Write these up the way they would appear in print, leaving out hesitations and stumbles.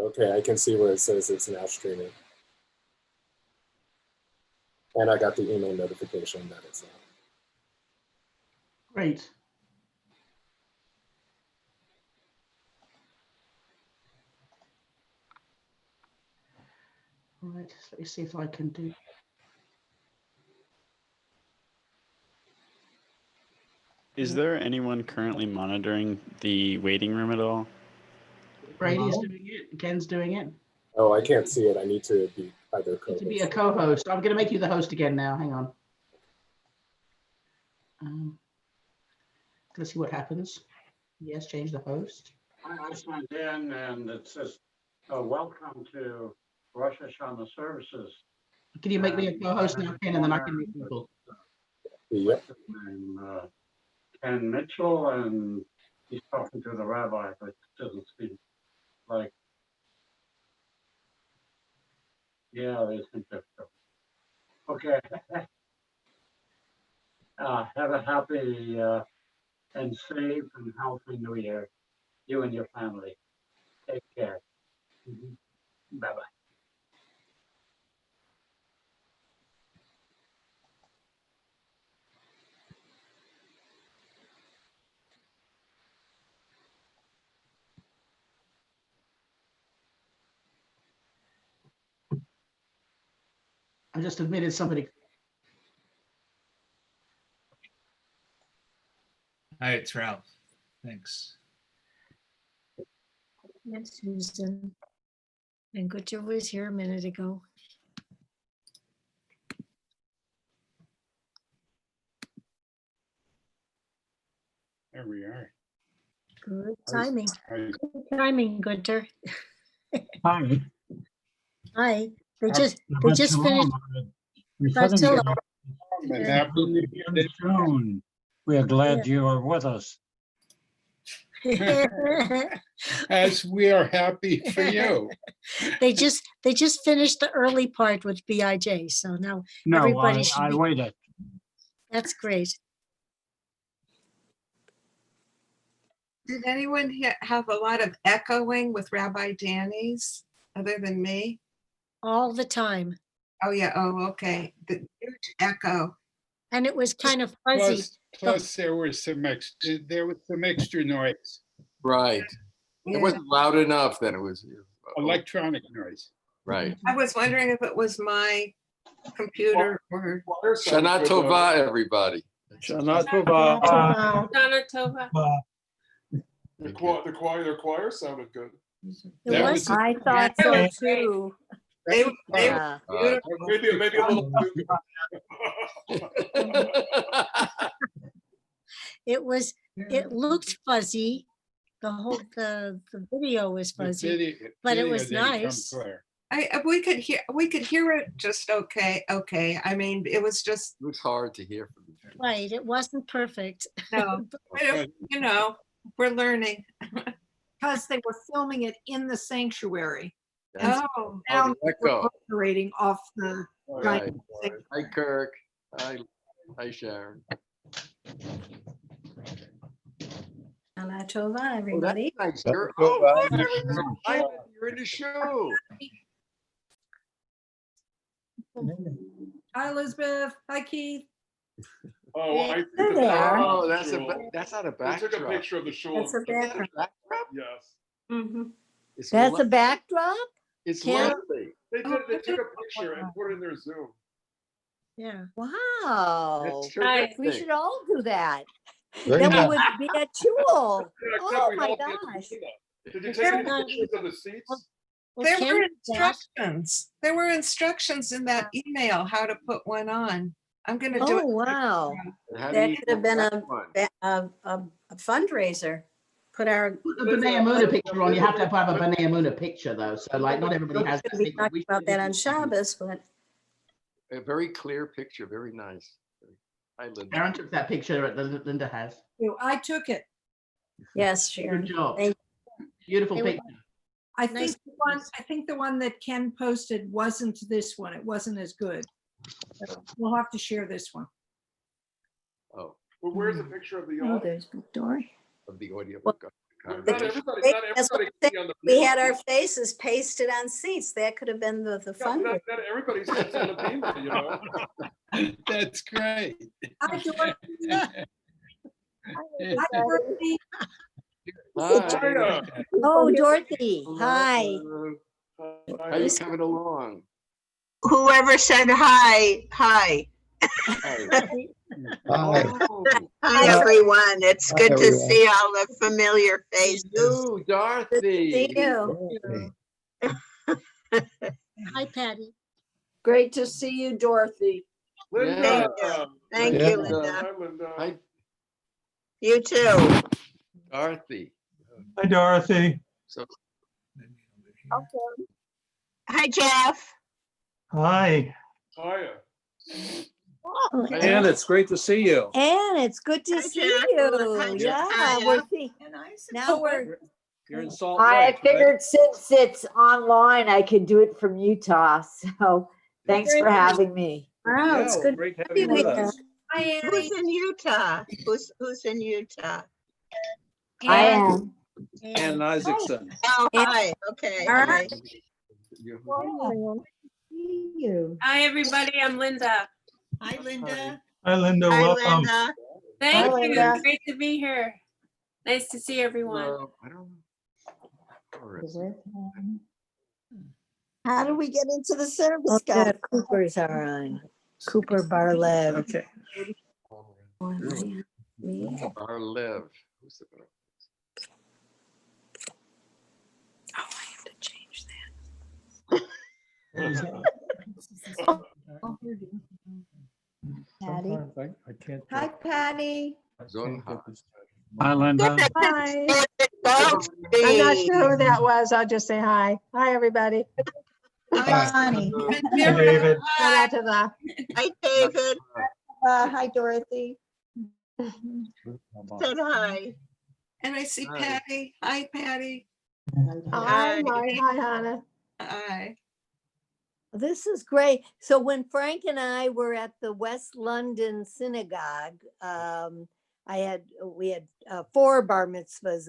Okay, I can see where it says it's now streaming. And I got the email notification that it's now. Great. All right, so let me see if I can do. Is there anyone currently monitoring the waiting room at all? Brady's doing it. Ken's doing it. Oh, I can't see it. I need to be either To be a co-host. co-host. I'm going to make you the host again now. Hang on. Let's see what happens. Yes, change the host. I signed in and it says, welcome to Rosh Hashanah services. Can you make me a co-host now, Ken, and then I can meet people? Yep. Ken Mitchell, and he's talking to the rabbi, but it doesn't seem like, yeah, there's some difference. Okay. Have a happy and safe and healthy New Year, you and your family. Take care. Bye-bye. I just admitted somebody. Hi, it's Ralph. Thanks. And Susan. And Gutcher was here a minute ago. There we are. Good timing. Hi. Good timing, Gunter. Hi. Hi. They Shabbat just shalom. finished. We're Shabbat sitting shalom. here And happy New Year. soon. We are glad you are with us. As we are happy for you. They just finished the early part with BIJ. So now No, everybody should I be. waited. That's great. Did anyone have a lot of echoing with Rabbi Danny's other than me? All the time. Oh, yeah. Oh, okay. The huge echo. And it was kind of fuzzy. Plus there was some extra noise, Right. Yeah. It wasn't loud enough that it was. electronic noise. Right. I was wondering if it was my computer or. Shana Tova, everybody. Shana Tova. Shana Tova. The choir sounded good. It That was. was- I thought so too. They Yeah. were Maybe a little too It looked fuzzy. The video was fuzzy, but it was nice. we could hear it just okay. Okay. I mean, it was just, It was hard to hear from you. Right. It wasn't perfect. no, you know, we're learning. Because they were filming it in the sanctuary. That's- Oh, Sound the echo. operating off the. Right. Hi, Kirk. Hi, Sharon. Shana Tova, Oh, that's everybody. nice. Oh, hi, you're in the show. Hi, Elizabeth. Hi, Keith. Oh, I think There they are. Oh, that's that's not a They took a backdrop. picture of the shul. That's a Is that a backdrop. backdrop? Yes. Mhm. It's That's a lovely. backdrop? It's Ken? lovely. They took a picture and put it in their Zoom. Yeah. Wow. That's terrific. We should all do that. Very Then we nice. would be at Jewel. Yeah, except Oh we'd my all be at the gosh. Emunah. Did you take any Well, pictures of the seats? Well, there Ken were did that. instructions. There were instructions in that email how to put one on. I'm going to do Oh, it. wow. And how do That you could have get been that one? a fundraiser. Put our. Put the B'nai Emunah picture on. You have to have a B'nai Emunah picture though. So like not everybody has. We're going to be talking about that on Shabbos, but A very clear picture, very nice. Hi, Linda. Aaron took that picture that Linda has. I took it. Yes, Good Sharon. job. Thank Beautiful It was- picture. I Nice think the one that Ken posted wasn't this one. It wasn't as good. So we'll have to share this one. Oh, Well, where's the picture of the Oh, audience? there's Victoria. of the audio Well, book. Not congregation. everybody, Wait, not that's what everybody I'm can be on the We beam. had our faces pasted on seats. That could have been the Yeah, but fun. not everybody's sits on the beam, you know? That's great. Hi, Dorothy. Hi, Hi. Dorothy. Hi. Hiya. Oh, Dorothy, Hello. hi. How you coming along? Whoever said hi, hi. Hi. Hi. Oh, Hi, everyone. It's Hi, good to everyone. see all the familiar faces. you, Dorothy. See you. Hi, Patty. Great to see you, Dorothy. Linda. Thank Yeah. you, Linda. Hi, Linda. Hi, You too. Dorothy. Hi, Dorothy. So Okay. Hi, Jeff. Hi. Hiya. And it's great to see you. it's good to Hi, see Jack. Hi, you. Jack. Yeah, Hiya. we're see. Now we're You're in Salt I Lake, right? figured since it's online, I could do it from Utah. So thanks for having me. wow. It's Yeah, good great to to have have you you with here. us. Hi, Annie. Who's in Utah? Who's in Utah? I And- am. Ann Isaacson. Oh, And- hi. Okay. All Hi. right. See you. Hi, everybody. I'm Linda. Hi, Linda. Hi, Linda. Hi, Welcome. Linda. Thank Hi, you. Linda. Great to be here. Nice to see everyone. I don't know. Or is How do we get into the service, Oh, guys? the Coopers are on. Cooper Barlev. Okay. Barlev. Who's the Oh, I have to change Patty. Sometimes I can't. Hi, Patty. Zonha. Hi, Linda. Hi. I'm I'm not sure who that was. I'll just say hi. Hi, everybody. Hi, Connie. Hi, David. Shout out to the. Hi, David. Hi, Dorothy. Said hi. And I see Hi. Patty. Hi, Patty. Hi, Mari. Hi, Hannah. Hi. This is great. So when Frank and I were at the West London Synagogue, we had 4 bar mitzvahs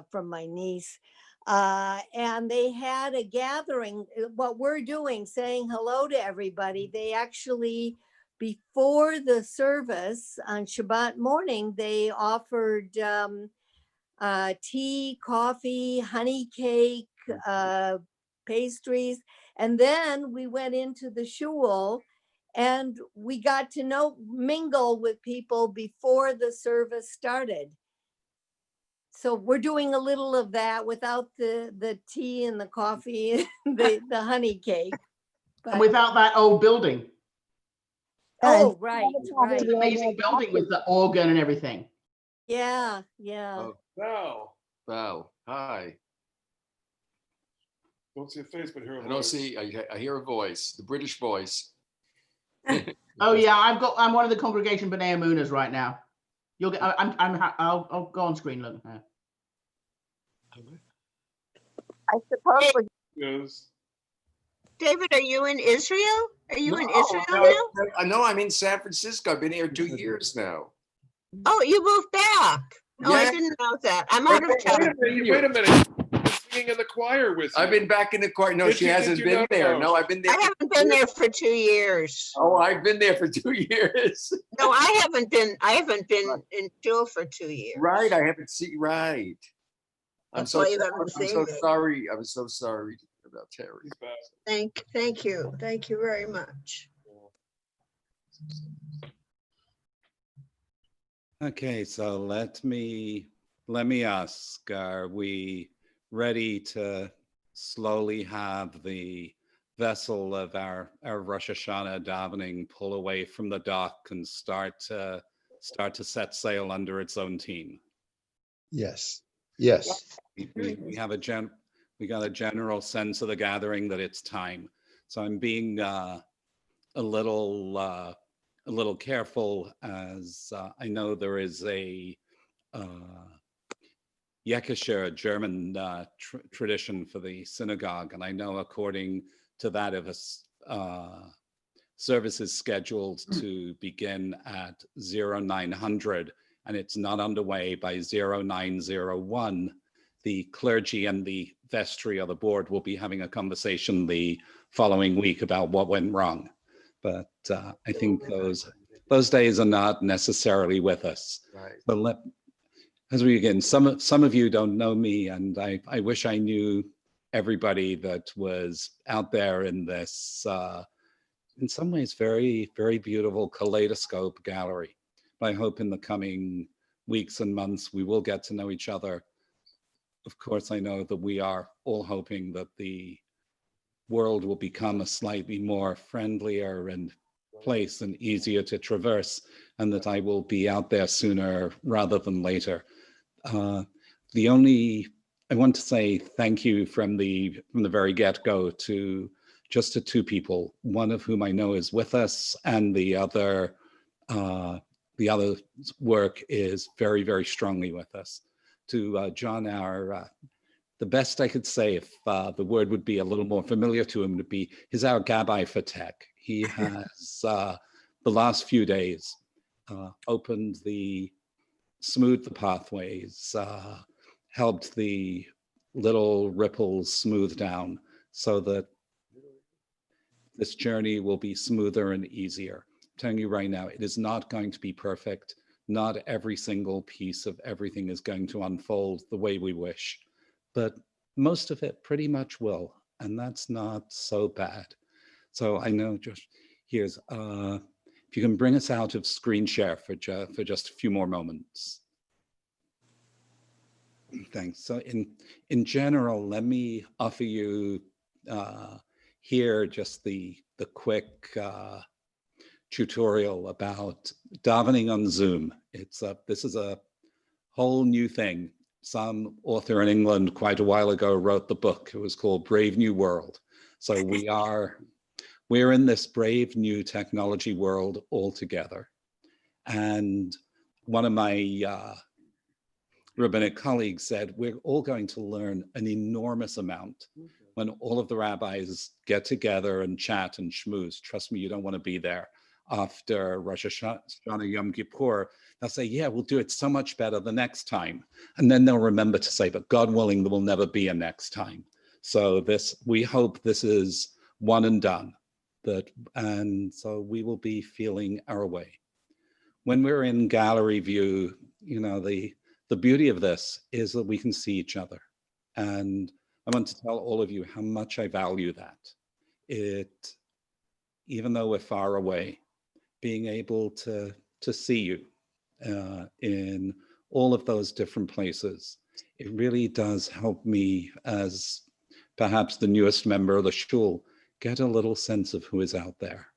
from my niece, and they had a gathering. What we're doing, saying hello to everybody. They actually, before the service on Shabbat morning, they offered tea, coffee, honey cake, pastries. And then we went into the shul and we got to mingle with people before the service started. So we're doing a little of that without the tea and the coffee and the honey cake. And without that old building. Oh, right, right. It's an amazing building with the organ and everything. Yeah, yeah. Oh, Val. Val. Hi. Don't see a face, but hear a voice. I don't see. I hear a voice. The British voice. Oh yeah, I'm one of the congregation B'nai Emunahs right now. You'll get. I'll go on screen. Look. I suppose we're Yes. David, are you in Israel? Are you in Israel now? I know. I'm in San Francisco. I've been here 2 years now. Oh, you moved back. Oh, I Yeah. didn't know that. I'm out of town. Wait a minute. You're singing in the choir with you. I've been back in the choir. No, Did she you- did hasn't you been not there. know? No, I've been there. I haven't been there for 2 years. Oh, I've been there for 2 years. No, I haven't been in shul for 2 years. Right. I haven't seen. Right. That's why you haven't I'm seen so me. sorry. I was so sorry about Terry. He's back. Thank you. Thank you very much. Okay, so let me ask, are we ready to slowly have the vessel of our Rosh Hashanah davening pull away from the dock and start to set sail under its own team? Yes. Yes. We have we got a general sense of the gathering that it's time. So I'm being a little careful, as I know there is a Yekisher, a German tradition for the synagogue, and I know according to that, if a service is scheduled to begin at 0900 and it's not underway by 0901, the clergy and the vestry or the board will be having a conversation the following week about what went wrong. But I think those days are not necessarily with us. Right. But as we begin, some of you don't know me, and I wish I knew everybody that was out there in this, in some ways, very, very beautiful kaleidoscope gallery. But I hope in the coming weeks and months, we will get to know each other. Of course, I know that we are all hoping that the world will become a slightly more friendlier and place and easier to traverse, and that I will be out there sooner rather than later. I want to say thank you from the very get-go to just to two people, one of whom I know is with us, and the other work is very, very strongly with us. To John, the best I could say, if the word would be a little more familiar to him, would be he's our Gabbai for tech. He has the last few days smoothed the pathways, helped the little ripples smooth down so that this journey will be smoother and easier. I'm telling you right now, it is not going to be perfect. Not every single piece of everything is going to unfold the way we wish, but most of it pretty much will, and that's not so bad. So I know, Josh, here's, if you can bring us out of screen share for just a few more moments. Thanks. So in general, let me offer you here just the quick tutorial about davening on Zoom. This is a whole new thing. Some author in England quite a while ago wrote the book. It was called Brave New World. So we're in this brave new technology world all together. And one of my rabbinic colleagues said, we're all going to learn an enormous amount when all of the rabbis get together and chat and schmooze. Trust me, you don't want to be there. After Rosh Hashanah, Yom Kippur, they'll say, yeah, we'll do it so much better the next time. And then they'll remember to say, but God willing, there will never be a next time. So we hope this is one and done. And so we will be feeling our way. When we're in gallery view, you know, the beauty of this is that we can see each other. And I want to tell all of you how much I value that. Even though we're far away, being able to see you in all of those different places, it really does help me, as perhaps the newest member of the shul, get a little sense of who is out there.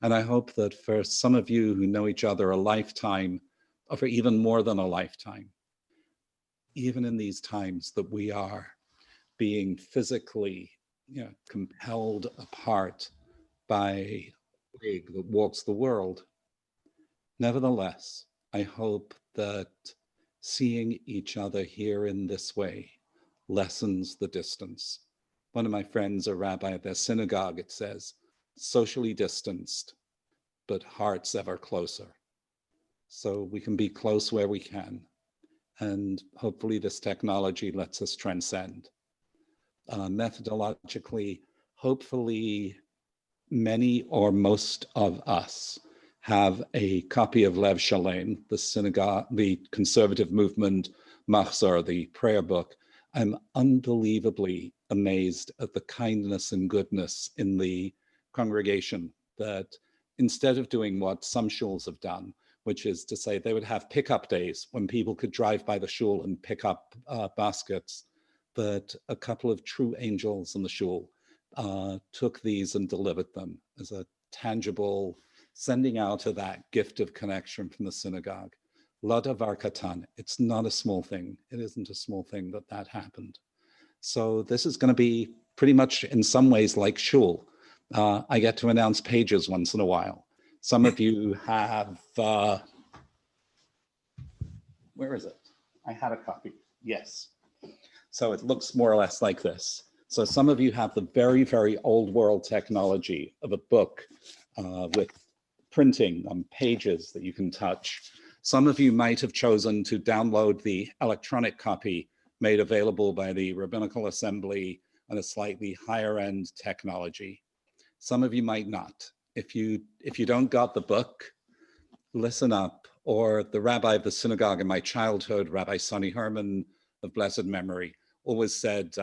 And I hope that for some of you who know each other a lifetime, or for even more than a lifetime, even in these times that we are being physically, compelled apart by a plague that walks the world, nevertheless, I hope that seeing each other here in this way lessens the distance. One of my friends, a rabbi at their synagogue, it says, socially distanced, but hearts ever closer. So we can be close where we can. And hopefully this technology lets us transcend. Methodologically, hopefully many or most of us have a copy of Lev Shalem, the synagogue, the conservative movement, Machzor, the prayer book. I'm unbelievably amazed at the kindness and goodness in the congregation, that instead of doing what some shuls have done, which is to say they would have pickup days when people could drive by the shul and pick up baskets, that a couple of true angels in the shul took these and delivered them as a tangible sending out of that gift of connection from the synagogue. Ladavar katan, it's not a small thing. It isn't a small thing that happened. So this is going to be pretty much in some ways like shul. I get to announce pages once in a while. Some of you have, where is it? I had a copy, yes. So it looks more or less like this. So some of you have the very, very old world technology of a book with printing on pages that you can touch. Some of you might have chosen to download the electronic copy made available by the Rabbinical Assembly on a slightly higher end technology. Some of you might not. If you don't got the book, listen up. Or the rabbi of the synagogue in my childhood, Rabbi Sonny Herman of blessed memory, always said,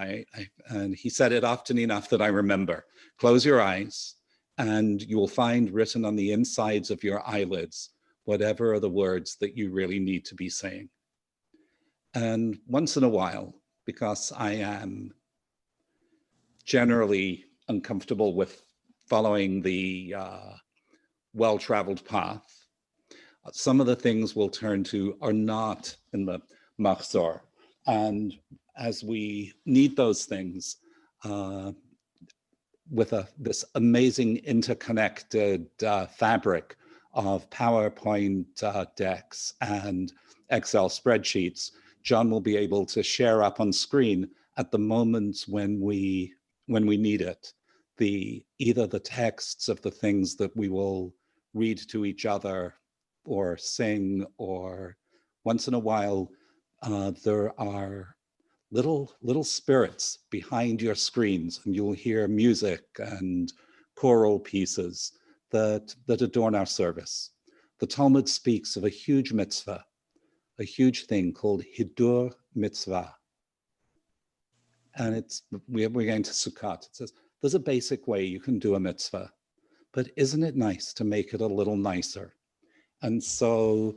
and he said it often enough that I remember, close your eyes and you will find written on the insides of your eyelids whatever are the words that you really need to be saying. And once in a while, because I am generally uncomfortable with following the well-traveled path, some of the things we'll turn to are not in the Machzor. And as we need those things, with this amazing interconnected fabric of PowerPoint decks and Excel spreadsheets, John will be able to share up on screen at the moments when we need it, either the texts of the things that we will read to each other or sing, or once in a while, there are little spirits behind your screens, and you'll hear music and choral pieces that adorn our service. The Talmud speaks of a huge mitzvah, a huge thing called Hidur Mitzvah. And we're going to Sukkot. It says, there's a basic way you can do a mitzvah, but isn't it nice to make it a little nicer? And so,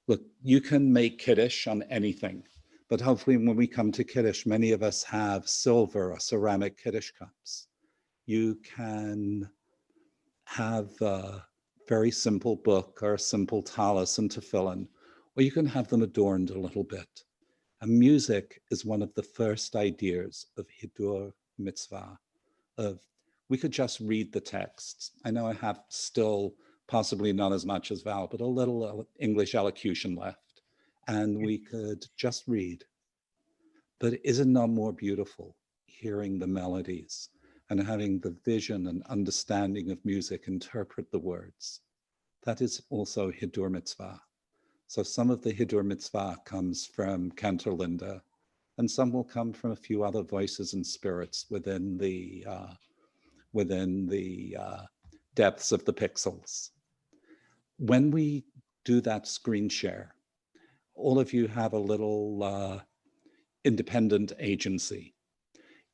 look, you can make Kiddush on anything, but hopefully when we come to Kiddush, many of us have silver or ceramic Kiddush cups. You can have a very simple book or a simple talis and tefillin, or you can have them adorned a little bit. And music is one of the first ideas of Hidur Mitzvah, we could just read the texts. I know I have still possibly not as much as Val, but a little English elocution left, and we could just read. But is it not more beautiful hearing the melodies and having the vision and understanding of music interpret the words? That is also Hidur Mitzvah. So some of the Hidur Mitzvah comes from Cantor Linda, and some will come from a few other voices and spirits within the depths of the pixels. When we do that screen share, all of you have a little independent agency.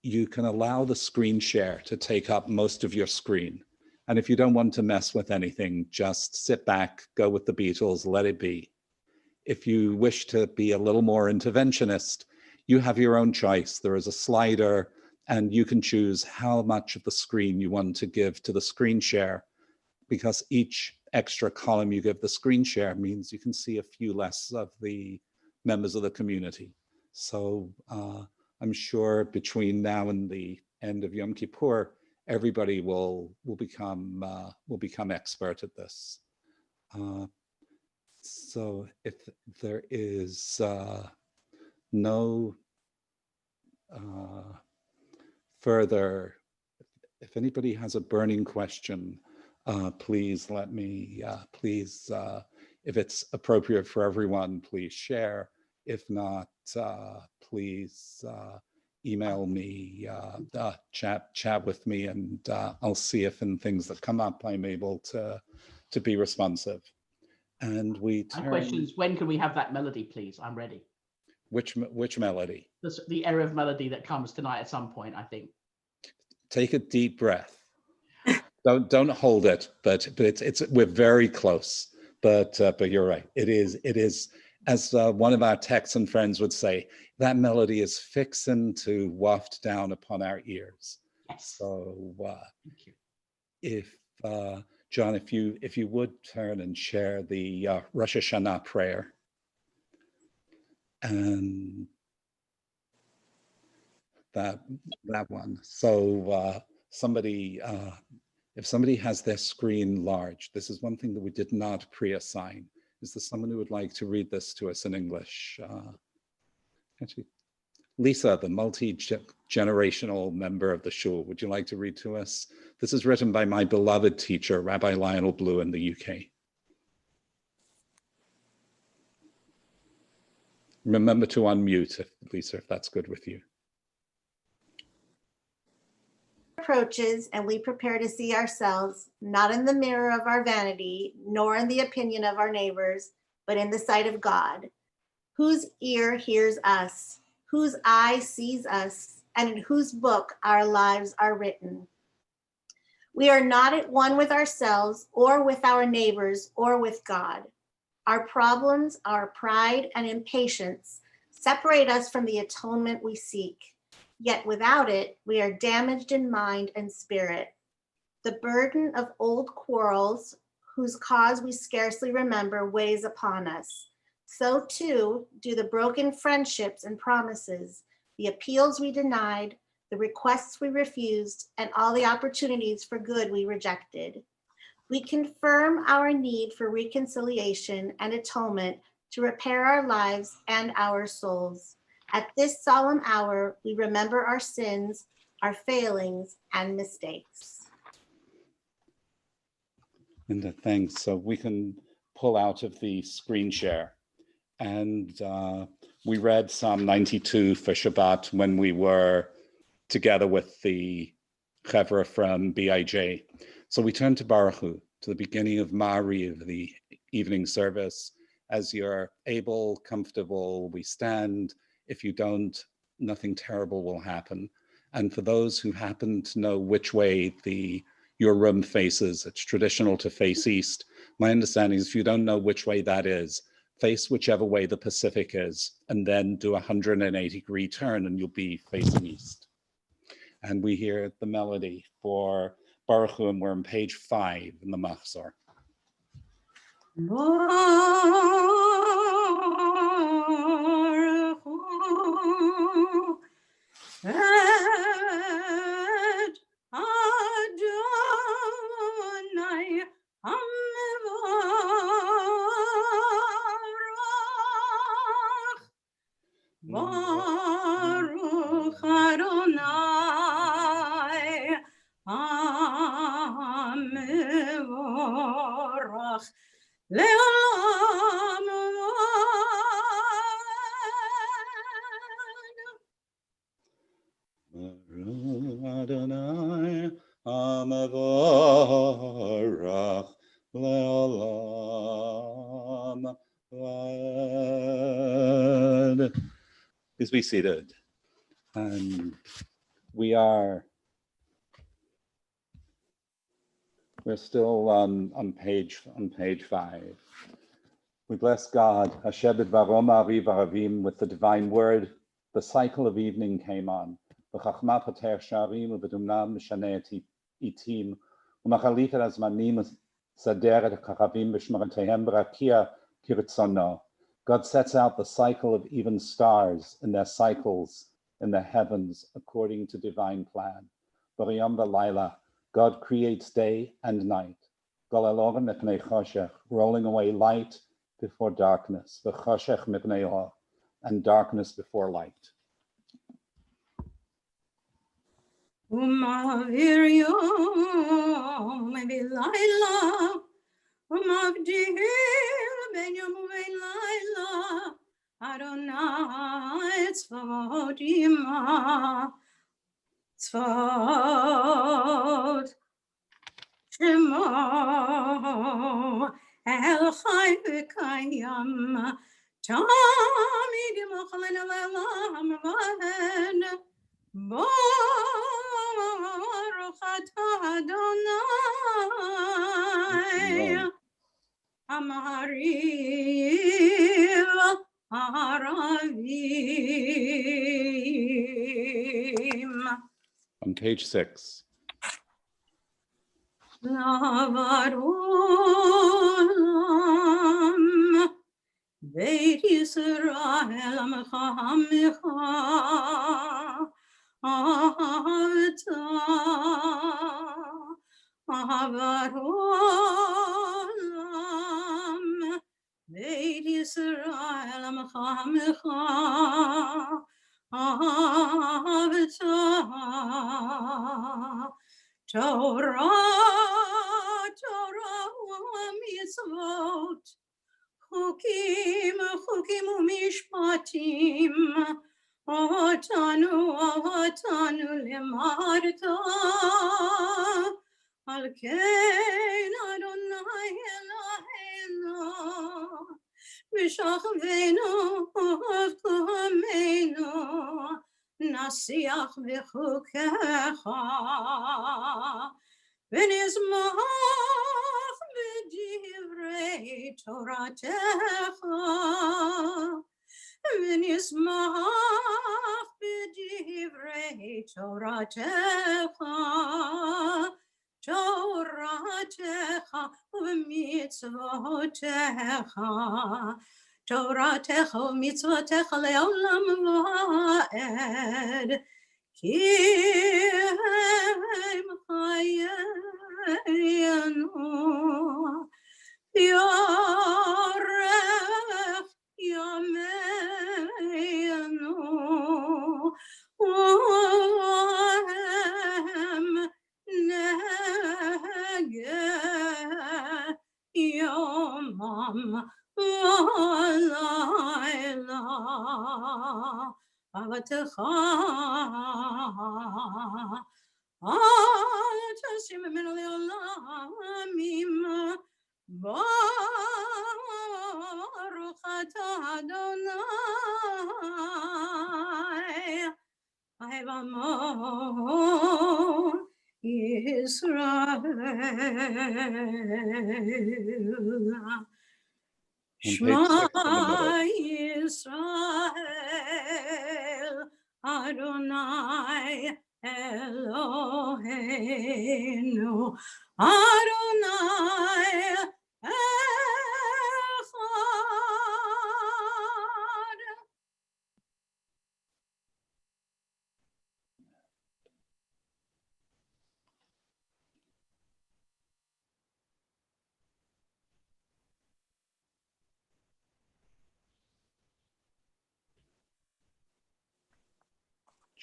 You can allow the screen share to take up most of your screen. And if you don't want to mess with anything, just sit back, go with the Beatles, let it be. If you wish to be a little more interventionist, you have your own choice. There is a slider, and you can choose how much of the screen you want to give to the screen share, because each extra column you give the screen share means you can see a few less of the members of the community. So I'm sure between now and the end of Yom Kippur, everybody will become expert at this. So if there is no further, if anybody has a burning question, please let me, if it's appropriate for everyone, please share. If not, please email me, chat with me, and I'll see if in things that come up, I'm able to be responsive. And we turn. My question is, when can we have that melody, please? I'm ready. Which melody? The Erev melody that comes tonight at some point, I think. Take a deep breath. Don't hold it, but it's we're very close. But you're right. It is as one of our Texan friends would say, that melody is fixing to waft down upon our ears. Yes. So thank you. If John, if you would turn and share the Rosh Hashanah prayer, and that one. So somebody, if somebody has their screen large, this is one thing that we did not pre-assign. Is there someone who would like to read this to us in English? Actually, Lisa, the multi-generational member of the shul, would you like to read to us? This is written by my beloved teacher, Rabbi Lionel Blue in the UK. Remember to unmute, Lisa, if that's good with you. Approaches, and we prepare to see ourselves not in the mirror of our vanity, nor in the opinion of our neighbors, but in the sight of God, whose ear hears us, whose eye sees us, and in whose book our lives are written. We are not at one with ourselves or with our neighbors or with God. Our problems, our pride and impatience separate us from the atonement we seek. Yet without it, we are damaged in mind and spirit. The burden of old quarrels, whose cause we scarcely remember, weighs upon us. So too do the broken friendships and promises, the appeals we denied, the requests we refused, and all the opportunities for good we rejected. We confirm our need for reconciliation and atonement to repair our lives and our souls. At this solemn hour, we remember our sins, our failings, and mistakes. Linda, thanks. So we can pull out of the screen share. And we read Psalm 92 for Shabbat when we were together with the Chevra from BIJ. So we turn to Baruch Hu, to the beginning of Ma'ariv, the evening service. As you're able, comfortable, we stand. If you don't, nothing terrible will happen. And for those who happen to know which way your room faces, it's traditional to face east. My understanding is if you don't know which way that is, face whichever way the Pacific is, and then do a 180-degree turn and you'll be facing east. And we hear the melody for Baruch Hu, and we're on page 5 in the Machzor. Baruch Hu et Adonai HaMevorach. Baruch Adonai HaMevorach Le'olam Baruch Adonai HaMevorach Le'olam Va'ed. Please be seated. And we're still on page 5. We bless God, Hashem B'dvaro Ma'ariv Aravim, with the divine word. The cycle of evening came on. V'chachma pater sharim u'b'dumna mishaneh itim u'machalit el hazmanim sader et ha'kachavim b'shmaretehem b'rakia kiritzono. God sets out the cycle of even stars in their cycles in the heavens according to divine plan. B'riyam v'layla, God creates day and night. Golalorim mipnei choshech, rolling away light before darkness. V'choshech mipnei or, and darkness before light. Umavir yom v'layla umavdil ben yom v'layla Adonai tzvot yima tzvot shemo el chai v'kayam tamid yimachal le'olam va'ed. Baruch atah Adonai Amariv Aravim. On page 6. Lavad olam Beit Yisrael Amecha Amecha Ahavat olam Beit Yisrael Amecha Amecha Ahavta Torah Mitzvot חוקים, חוקים ומשפטים, אותנו למדת, על כן אדוני אלוהינו, בשוכבנו ובקומנו, נשיח בחוקיך, ונשמח בדברי תורתך, ונשמח בדברי תורתך, תורתך ומצוותיך, תורתך ומצוותיך לעולם ועד, כי הם חיינו, יארך ימינו, והם נגד יומם ולילה. אהבתך אל תשים ממנו לעולמים, ברוך אתה אדוני אוהב עמו ישראל. שמע ישראל אדוני אלוהינו, אדוני אחד.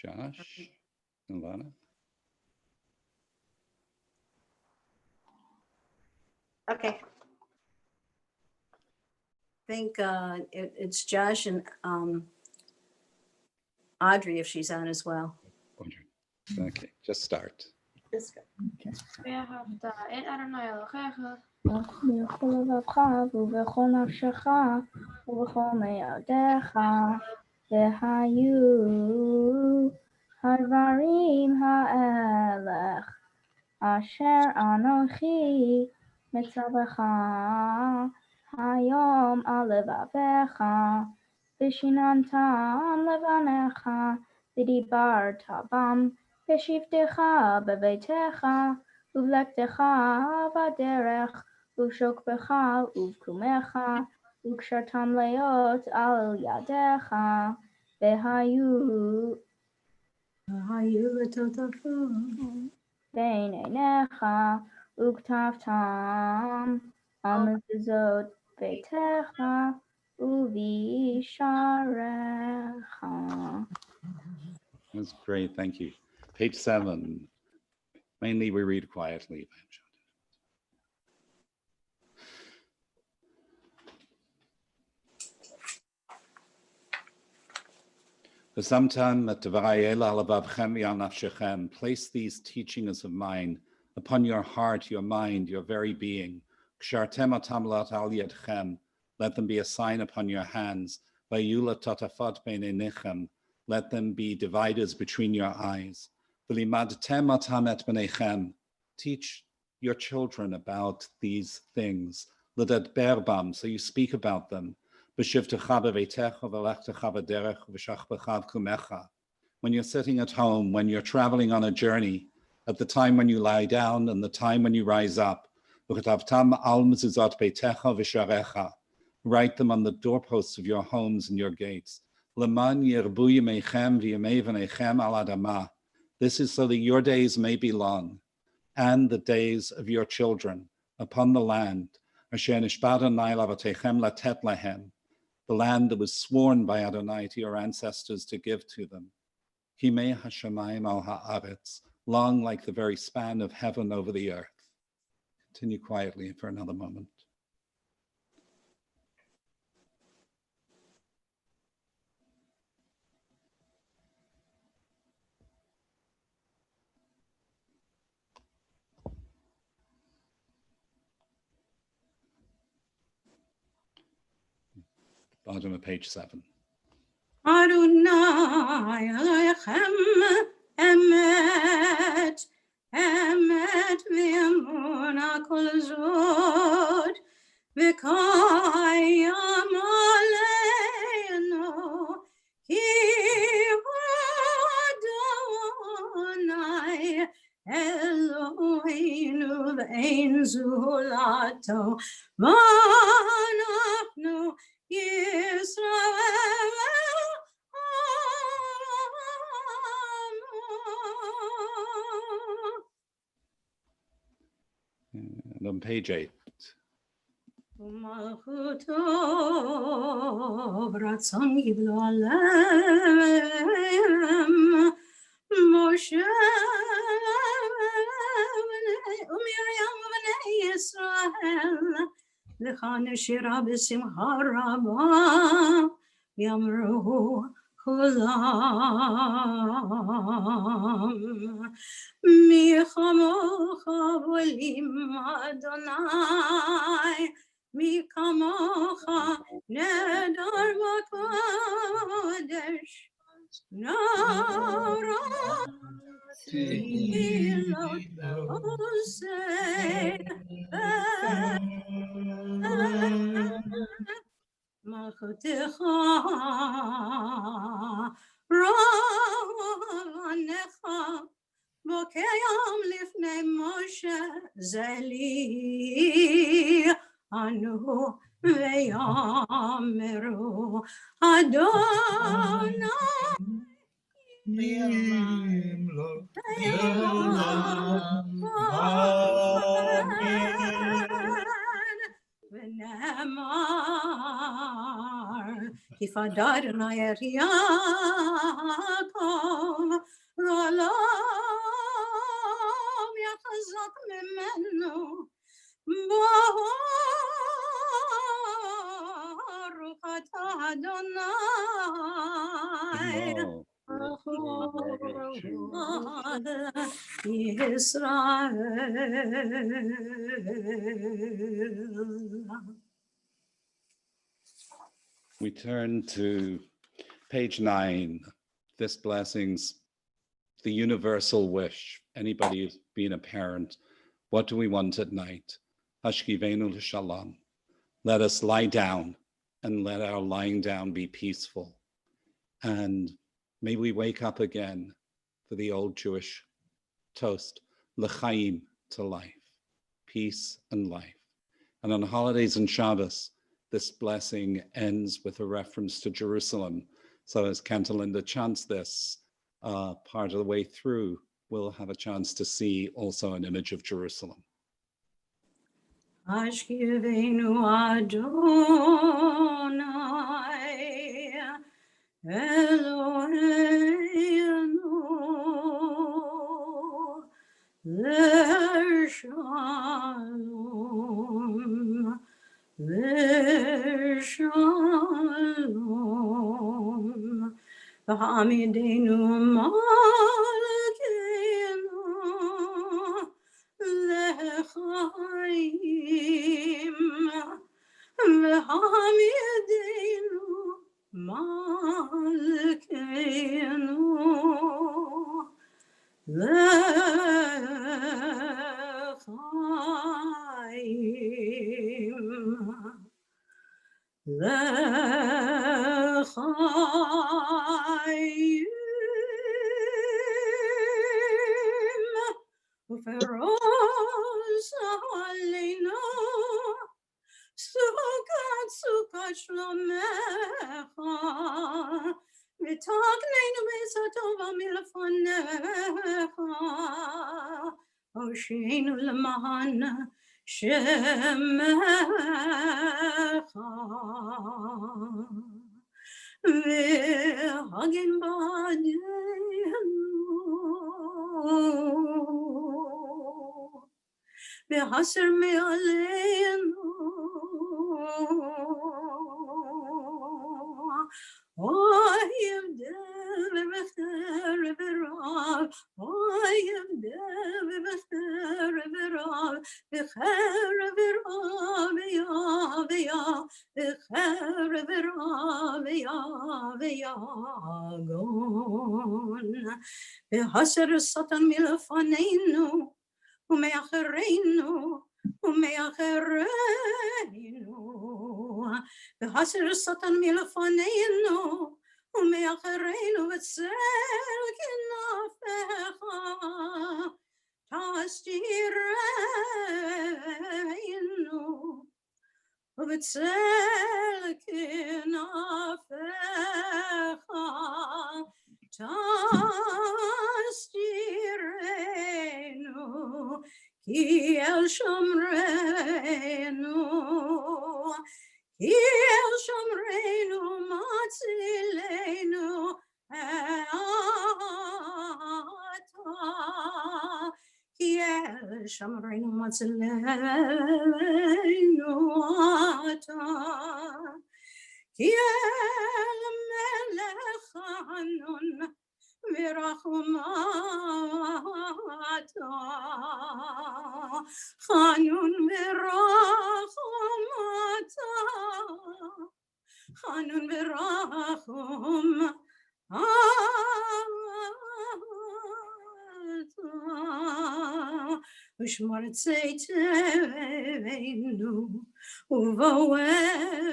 Josh, Ilana. Okay. I think it's Josh and Audrey if she's on as well. Okay, just start. ואהבת את אדוני אלוהיך בכל לבבך ובכל נפשך ובכל מאודך, והיו הדברים האלה אשר אנוכי מצווך היום על לבביך, ושיננתם לבניך, ודיברת בם בשבתך בביתך, ובלכתך בדרך, ובשוכבך ובקומך, וקשרתם להיות על ידיך, והיו לטוטפות בין עיניך, וכתבתם על מזוזות ביתך ובשעריך. That's great, thank you. Page 7. Mainly we read quietly. Place these teachings of mine upon your heart, your mind, your very being. Let them be a sign upon your hands. Let them be dividers between your eyes. Teach your children about these things. So you speak about them. When you're sitting at home, when you're traveling on a journey, at the time when you lie down and the time when you rise up. Write them on the doorposts of your homes and your gates. This is so that your days may be long, and the days of your children upon the land, the land that was sworn by Adonai to your ancestors to give to them. Long like the very span of heaven over the earth. Continue quietly for another moment. bottom of page 7. Adonai Elechem Emet, Emet v'emunah kol zot, v'kayam aleinu, ki Adonai Eloheinu v'ein zulato, v'anachnu Yisrael. And on page 8. Umalchuto b'ratzon givlo alem Moshe u'Miriam v'nei Yisrael l'chan shira b'simcha rabba yamru kulam mi chamocha volim Adonai mi kamocha nedar v'kodesh nara tefilot oseh malchutecha ravanecha bokeyam lifnei Moshe zeli anu veyameru Adonai v'nemar kifadar Adonai Yaakov l'olam yachazak mimenu baruch atah Adonai Israel. We turn to page 9. This blessing's the universal wish. Anybody who's been a parent, what do we want at night? Hashkivenu l'shalom. Let us lie down and let our lying down be peaceful. And may we wake up again for the old Jewish toast, l'chaim, to life, peace and life. And on holidays and Shabbos, this blessing ends with a reference to Jerusalem. So as Cantalinda chants this part of the way through, we'll have a chance to see also an image of Jerusalem. Ashkivenu Adonai Eloheinu L'shalom L'shalom V'hamidenu Malkeinu L'chaim V'hamidenu Malkeinu L'chaim L'chaim U'feroz aleinu Sukat shlomecha V'takneinu b'satova milfonecha Osheinu l'mahan shemecha V'hagin b'adeinu V'haser me'aleinu Oy yevdel v'v'chter v'rav Oy yevdel v'v'chter v'rav V'cher v'rav v'ya v'ya V'cher v'rav ויגון. והסר השטן מלפנינו ומאחרינו ומאחרינו. והסר השטן מלפנינו ומאחרינו וצל כנפיך תסתירנו ובצל כנפיך תסתירנו כי אל שומרנו כי אל שומרנו מצילנו אתה כי אל שומרנו מצילנו אתה כי אל מלך חנון ורחמתה חנון ורחמתה חנון ורחמתה ושמור צאתנו ובואנו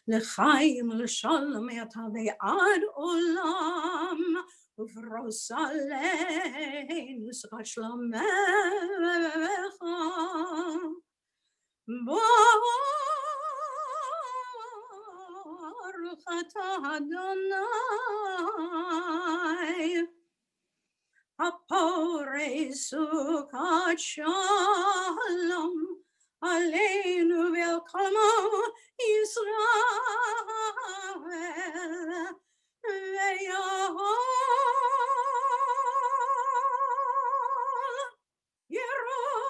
לחיים לשלום אתה ועד עולם ופרוס עלינו שכת שלומך ברוך אתה אדוני הפורש סוכת שלום עלינו ועל כל עמו ישראל ויעל ירושלים.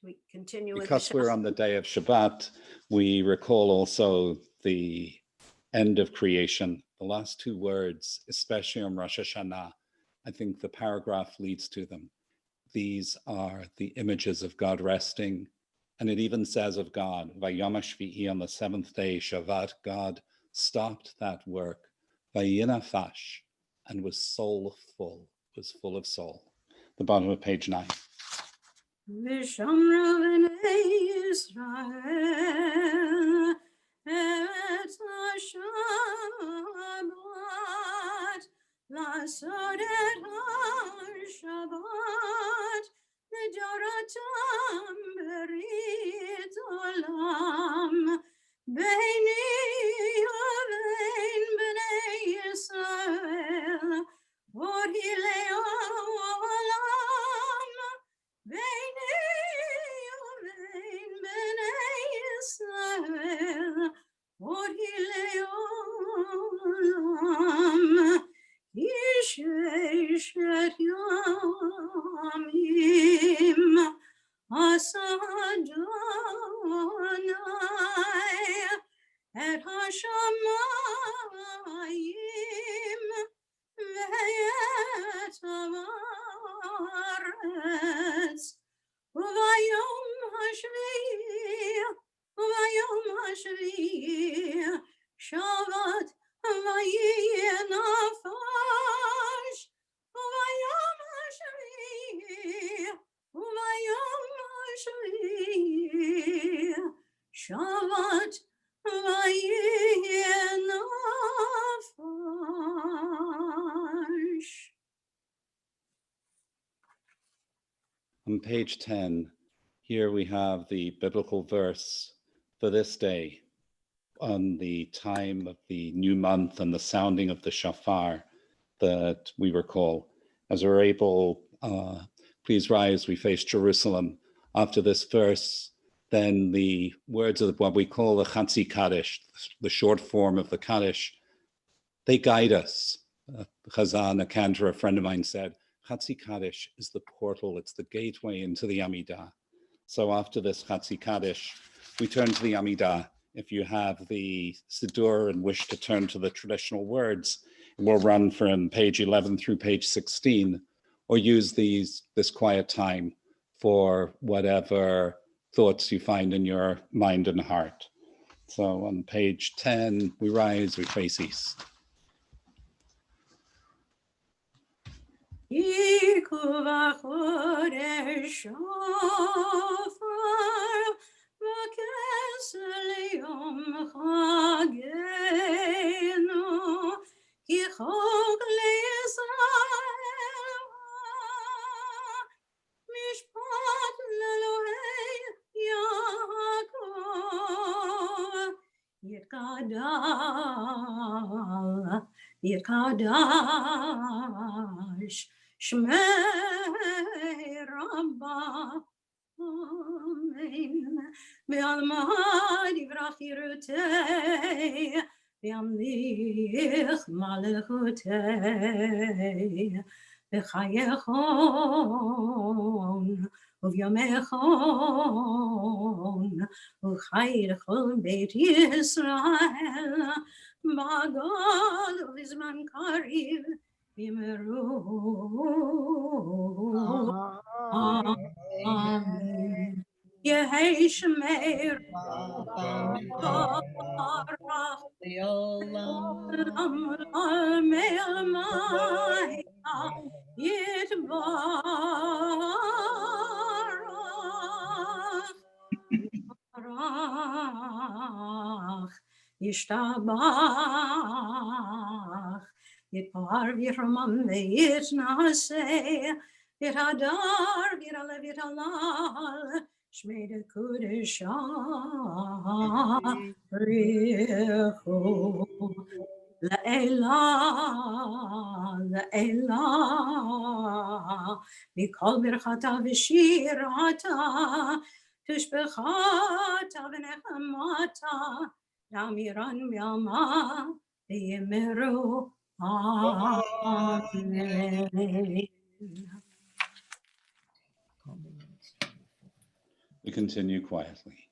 We continue with Because the we're Shabbat. on the day of Shabbat, we recall also the end of creation. The last two words, especially on Rosh Hashanah, I think the paragraph leads to them. These are the images of God resting. And it even says of God, Vayom HaShvi'i, on the seventh day, Shabbat, God stopped that work, Vayinafash, and was soulful, was full of soul. The bottom of page 9. ושמרו בני ישראל את השבת לעשות את השבת לדורתם ברית עולם ביני ובין בני ישראל וחילי העולם ביני ובין בני ישראל וחילי העולם ששת ימים עשה אדוני את השמיים ואת הארץ וביום השביעי שבת ויהי נפש וביום השביעי שבת ויהי נפש. On page 10, here we have the biblical verse for this day on the time of the new month and the sounding of the shofar that we recall. As we're able, please rise, we face Jerusalem. After this verse, then the words of what we call the Chatzi Kaddish, the short form of the Kaddish, they guide us. Chazan, a cantor, a friend of mine said, Chatzi Kaddish is the portal, it's the gateway into the Amidah. So after this Chatzi Kaddish, we turn to the Amidah if you have the Siddur and wish to turn to the traditional words, it will run from page 11 through page 16, or use this quiet time for whatever thoughts you find in your mind and heart. So on page 10, we rise, we face east. משפט לאלוהי יעקב יתקדש שמי רבה אמן בעלמא יברח ירותי וימליך מלכותי בחייכון וביומכון וחי לכל בית ישראל בגול ובזמן קריב יאמרו אמן יהי שמי רבה לעולם מעלמי יתברך ישתבח יתפאר וירומם ויתנשא יתהדר ויתעלה ויתהלל שמי לקודשא בריחו לעילה מכל ברכתה ושירתה תשבחתה ונחמתה להמירן בעלמא ויאמרו אמן. We continue quietly.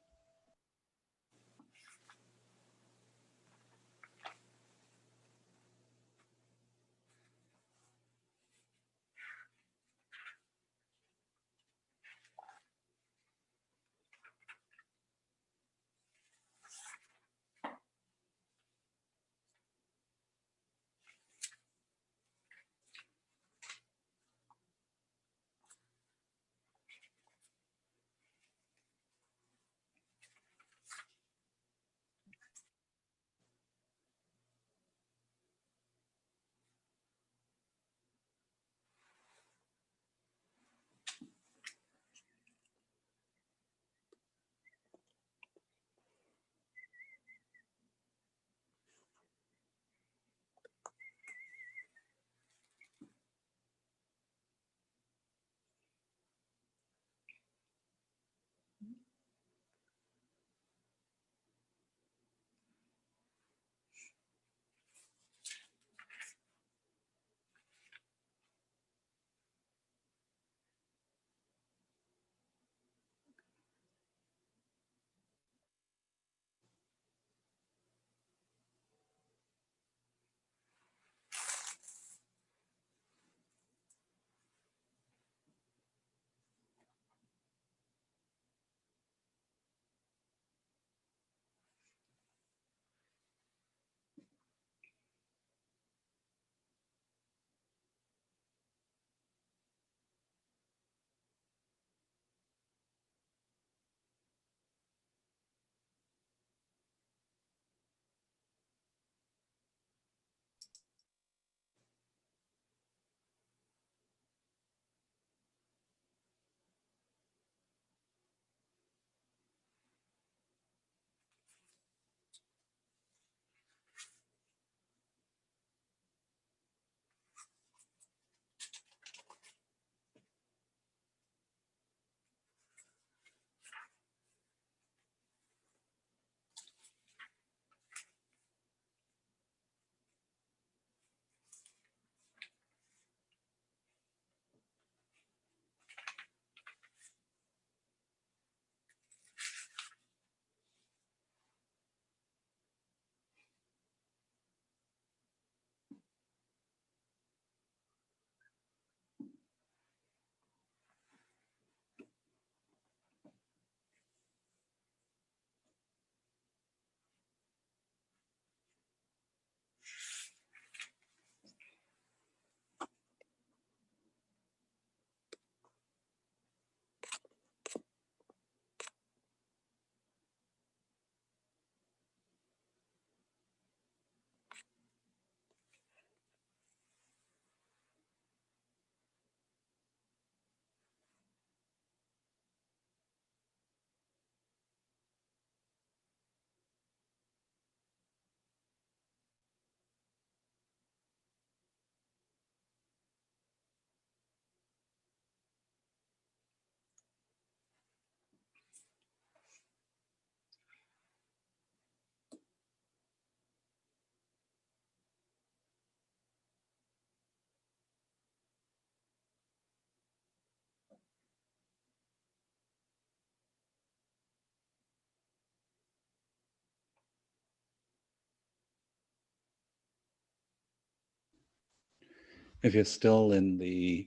If you're still in the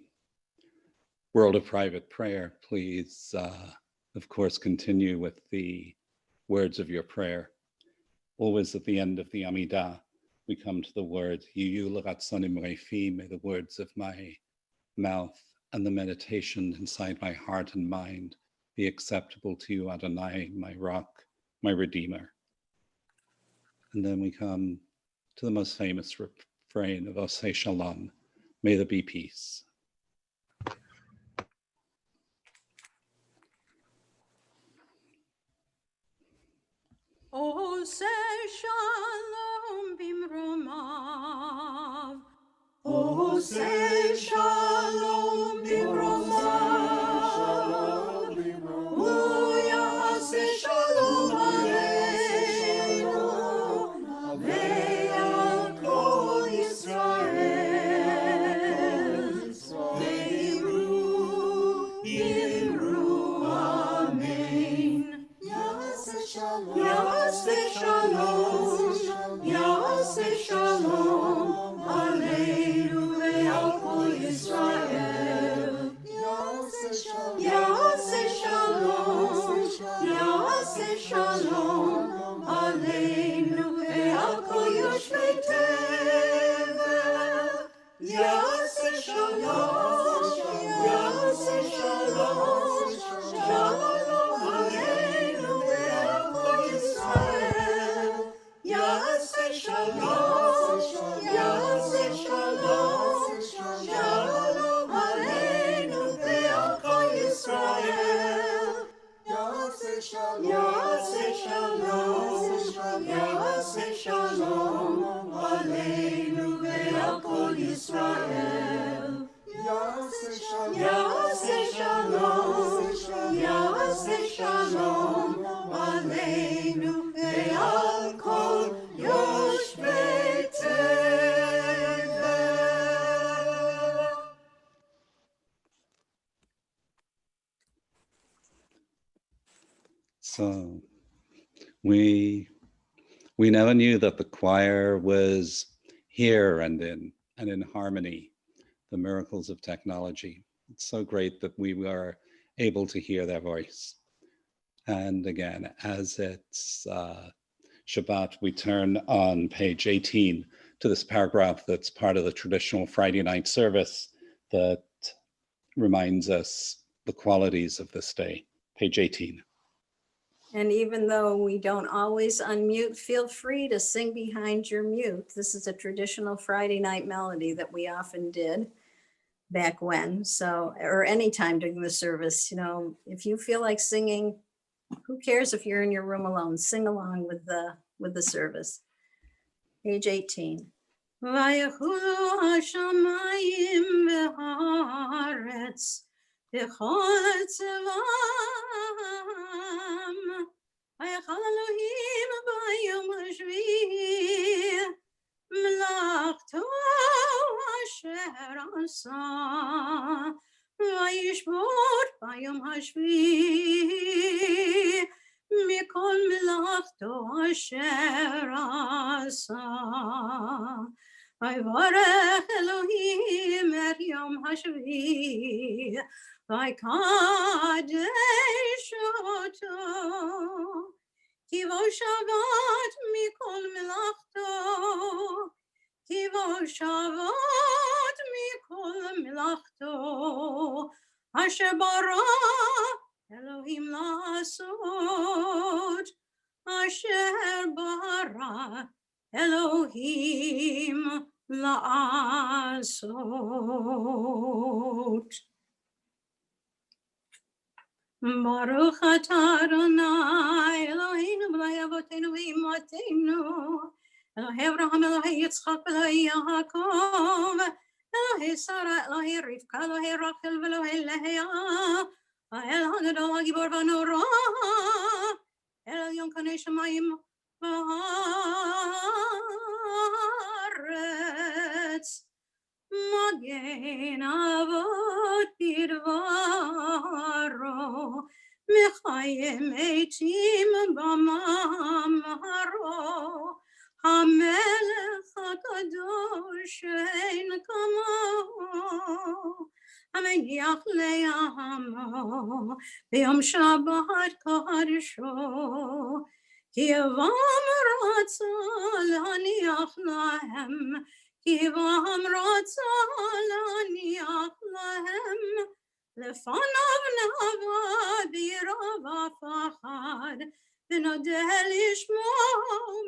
world of private prayer, please, of course, continue with the words of your prayer. Always at the end of the Amidah, we come to the word, Yiyu l'ratzonim refi, may the words of my mouth and the meditation inside my heart and mind be acceptable to you, Adonai, my rock, my redeemer. And then we come to the most famous refrain of Osei Shalom, may there be peace. Osei Shalom bimromav. Osei Shalom bimromav. Uyaseh Shalom aleinu. Ve'al kol Yisrael. Ve'imru amen. Yaseh Shalom. Yaseh Shalom. Yaseh Shalom. Aleinu ve'al kol Yisrael. Yaseh Shalom. Yaseh Shalom. Aleinu ve'al kol yoshvei tevel. Yaseh Shalom. Yaseh Shalom. Shalom aleinu ve'al kol Yisrael. Yaseh Shalom. Yaseh Shalom. Shalom aleinu ve'al kol Yisrael. Yaseh Shalom. Yaseh Shalom. Aleinu ve'al kol Yisrael. Yaseh Shalom. Aleinu ve'al kol yoshvei tevel. So we never knew that the choir was here and in harmony, the miracles of technology. It's so great that we were able to hear their voice. And again, as it's Shabbat, we turn on page 18 to this paragraph that's part of the traditional Friday night service that reminds us the qualities of this day. Page 18. And even though we don't always unmute, feel free to sing behind your mute. This is a traditional Friday night melody that we often did back when. So, or anytime during the service, you know, if you feel like singing, who cares if you're in your room alone? Sing along with the service. Page 18. Vayechulu hashamayim v'haaretz v'chol tzevam vayechal Elohim b'yom hashvi melachto asher asa vayishbot b'yom hashvi mikol melachto asher asa. Vayvarech Elohim et yom hashvi vaykadesh oto ki vo shavat mikol melachto ki vo shavat mikol melachto asher bara Elohim la'asot asher bara Elohim la'asot. Baruch atah Adonai Eloheinu b'nai avotenu v'imotenu Elohei Avraham Elohei Yitzchak Elohei Yaakov Elohei Sarah Elohei Rivka Elohei Rachel v'Elohei Leah Ha'el ha'gadol ha'gibor v'hanora El Yom Kanei Shamayim v'haaretz Magen Avot bidvaro Mechayim eitim b'mamaro HaMelech HaKadosh ein kamahu המניח לעמו ביום שבת קדשו. כי יבם רצה להניח להם, כי יבם רצה להניח להם, לפניו נבע בירא ופחד, ונודה לשמו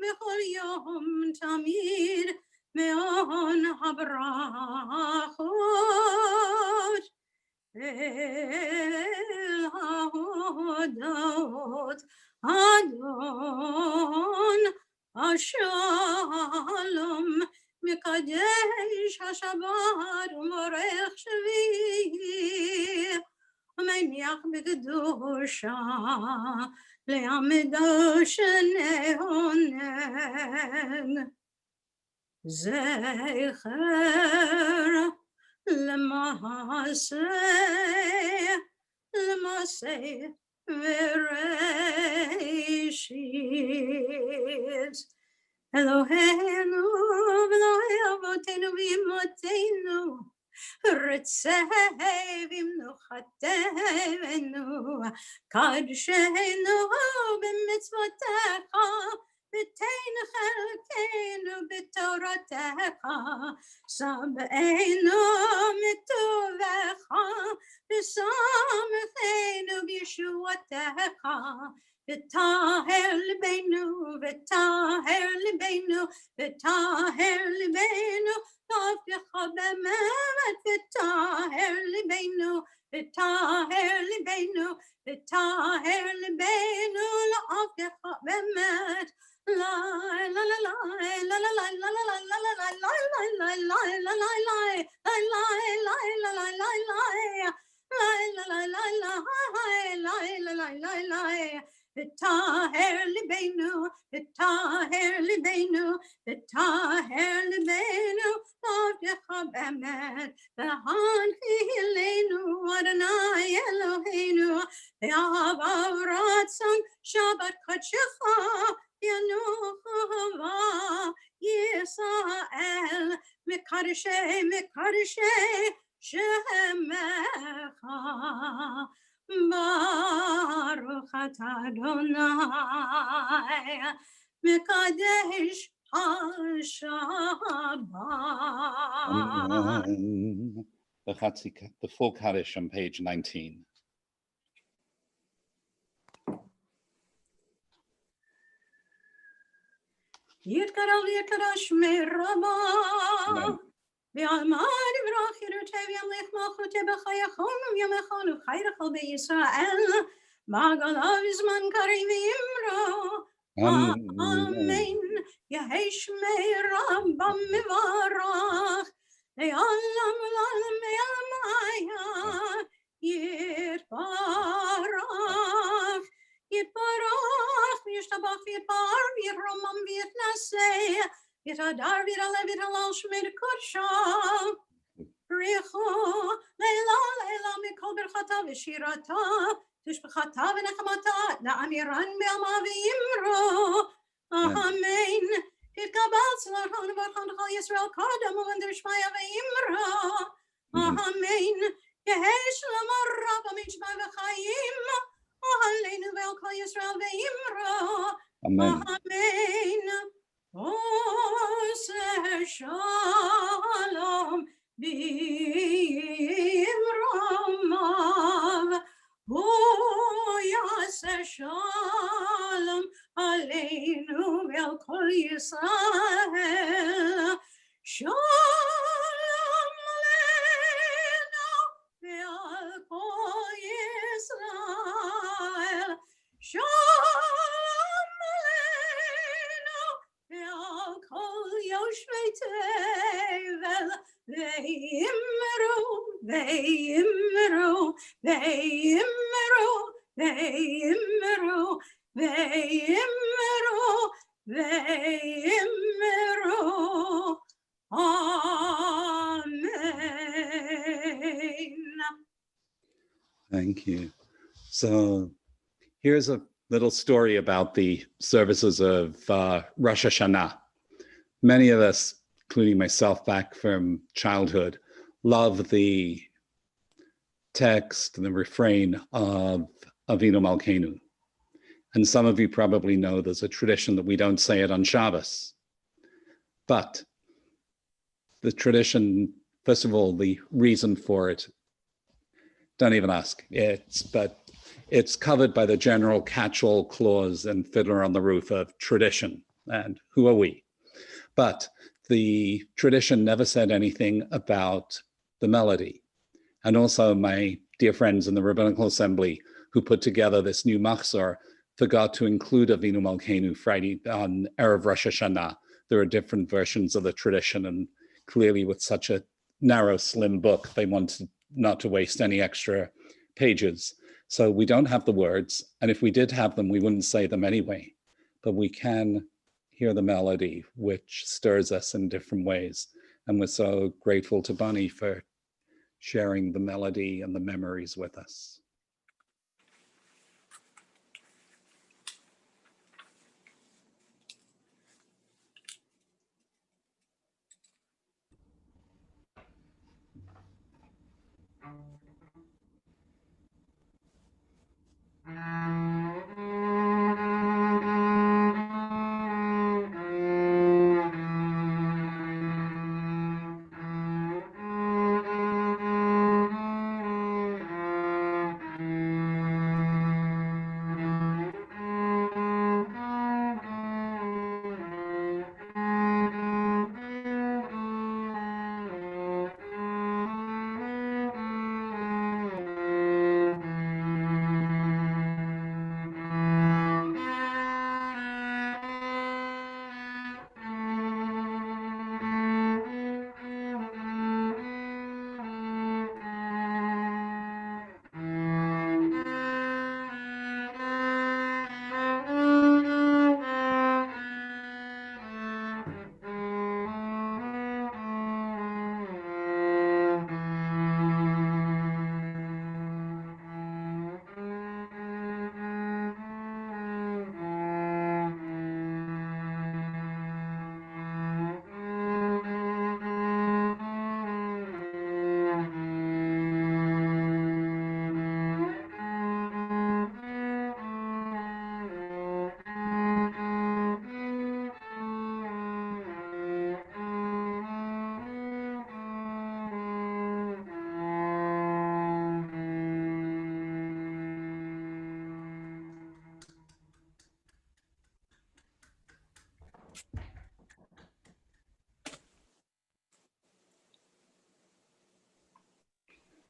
בכל יום תמיד מעון הברכות. אל ההודות אדון השלום, מקדש השבת ומורך שביעי, ומניח בקדושה לעמדו שני עונג. זכר למעשה וראשית. אלוהינו ואלוהי אבותינו ואמותינו, רצה במנוחתנו, קדשנו במצוותיך, ותן חלקנו בתורתך, שבענו מטובך, ושמחנו בישועתך. וטהר ליבנו, וטהר ליבנו, וטהר ליבנו, לעבדך באמת, וטהר ליבנו, וטהר ליבנו, וטהר ליבנו, לעבדך באמת. La la la la la la la la la la la la la la la. ותהר ליבנו, ותהר ליבנו, ותהר ליבנו, לעבדך באמת, והנחילנו אדוני אלוהינו, באהבה ורצון שבת קדשך, ינוחמה ישראל, מקדשי מקדשי שמך. ברוך אתה אדוני מקדש השבת. The full Kaddish on page 19. יתקרב ליתקדש מרבה, ועלמד יברח ידותי וימליך מלכותי בחייכון וימלכון וחייך בישראל, מעגליו זמן קריב וימרו. אמן. יהי שמי רבה מברך, לעולם לעולם ועלמיה יתברך. יתברך וישתבח ויתפאר ויתרומם ויתנשא, יתהדר ויתעלה ויתהלל שמי קודשו. בריחו לילה לילה מכל ברכתה ושירתה, תשבחתה ונחמתה, לאמירן בעלמא וימרו. אמן. תתקבל צלחון וברכון כל ישראל קודם ובנדר שמיה וימרו. אמן. יהי שלום רב במשפט וחיים, עלינו ועל כל ישראל וימרו. Amen. אמן. עושה שלום במרומיו, הוא יעשה שלום עלינו ועל כל ישראל. שלום עלינו ועל כל ישראל. שלום עלינו ועל כל יושבי תבל, ויאמרו ויאמרו ויאמרו ויאמרו ויאמרו ויאמרו. Amen. Thank you. So here's a little story about the services of Rosh Hashanah. Many of us, including myself back from childhood, love the text and the refrain of Avinu Malkeinu. And some of you probably know there's a tradition that we don't say it on Shabbos. But the tradition, first of all, the reason for it, don't even ask. It's covered by the general catch-all clause in Fiddler on the Roof of tradition. And who are we? But the tradition never said anything about the melody. And also my dear friends in the Rabbinical Assembly who put together this new machzor forgot to include Avinu Malkeinu Friday on Erev Rosh Hashanah. There are different versions of the tradition, and clearly with such a narrow, slim book, they wanted not to waste any extra pages. So we don't have the words, and if we did have them, we wouldn't say them anyway. But we can hear the melody, which stirs us in different ways. And we're so grateful to Bunny for sharing the melody and the memories with us.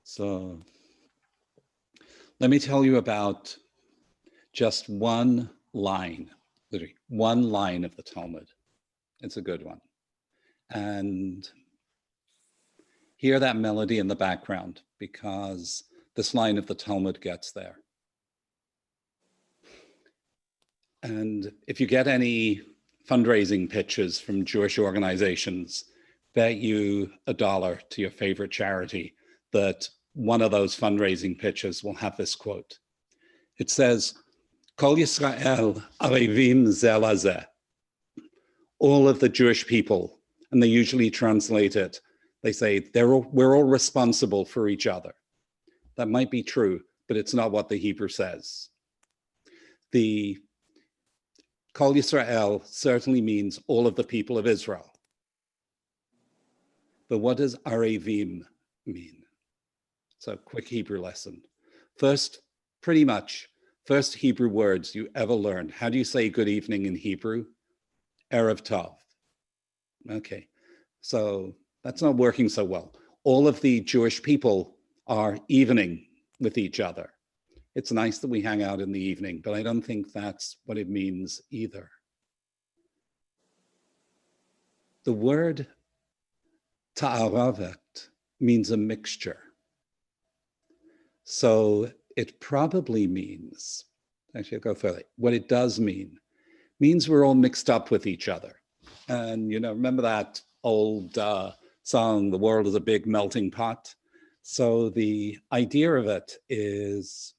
So let me tell you about just one line, literally one line of the Talmud. It's a good one. And hear that melody in the background because this line of the Talmud gets there. And if you get any fundraising pitches from Jewish organizations, bet you $1 to your favorite charity that one of those fundraising pitches will have this quote. It says, Kol Yisrael arevim ze lazeh. All of the Jewish people, and they usually translate it, they say, we're all responsible for each other. That might be true, but it's not what the Hebrew says. The Kol Yisrael certainly means all of the people of Israel. But what does arevim mean? So quick Hebrew lesson. First Hebrew words you ever learned. How do you say good evening in Hebrew? Erev Tov. Okay, so that's not working so well. All of the Jewish people are evening with each other. It's nice that we hang out in the evening, but I don't think that's what it means either. The word ta'aravet means a mixture. So it probably means, actually I'll go further. What it does means we're all mixed up with each other. And remember that old song, The World is a Big Melting Pot? So the idea of it is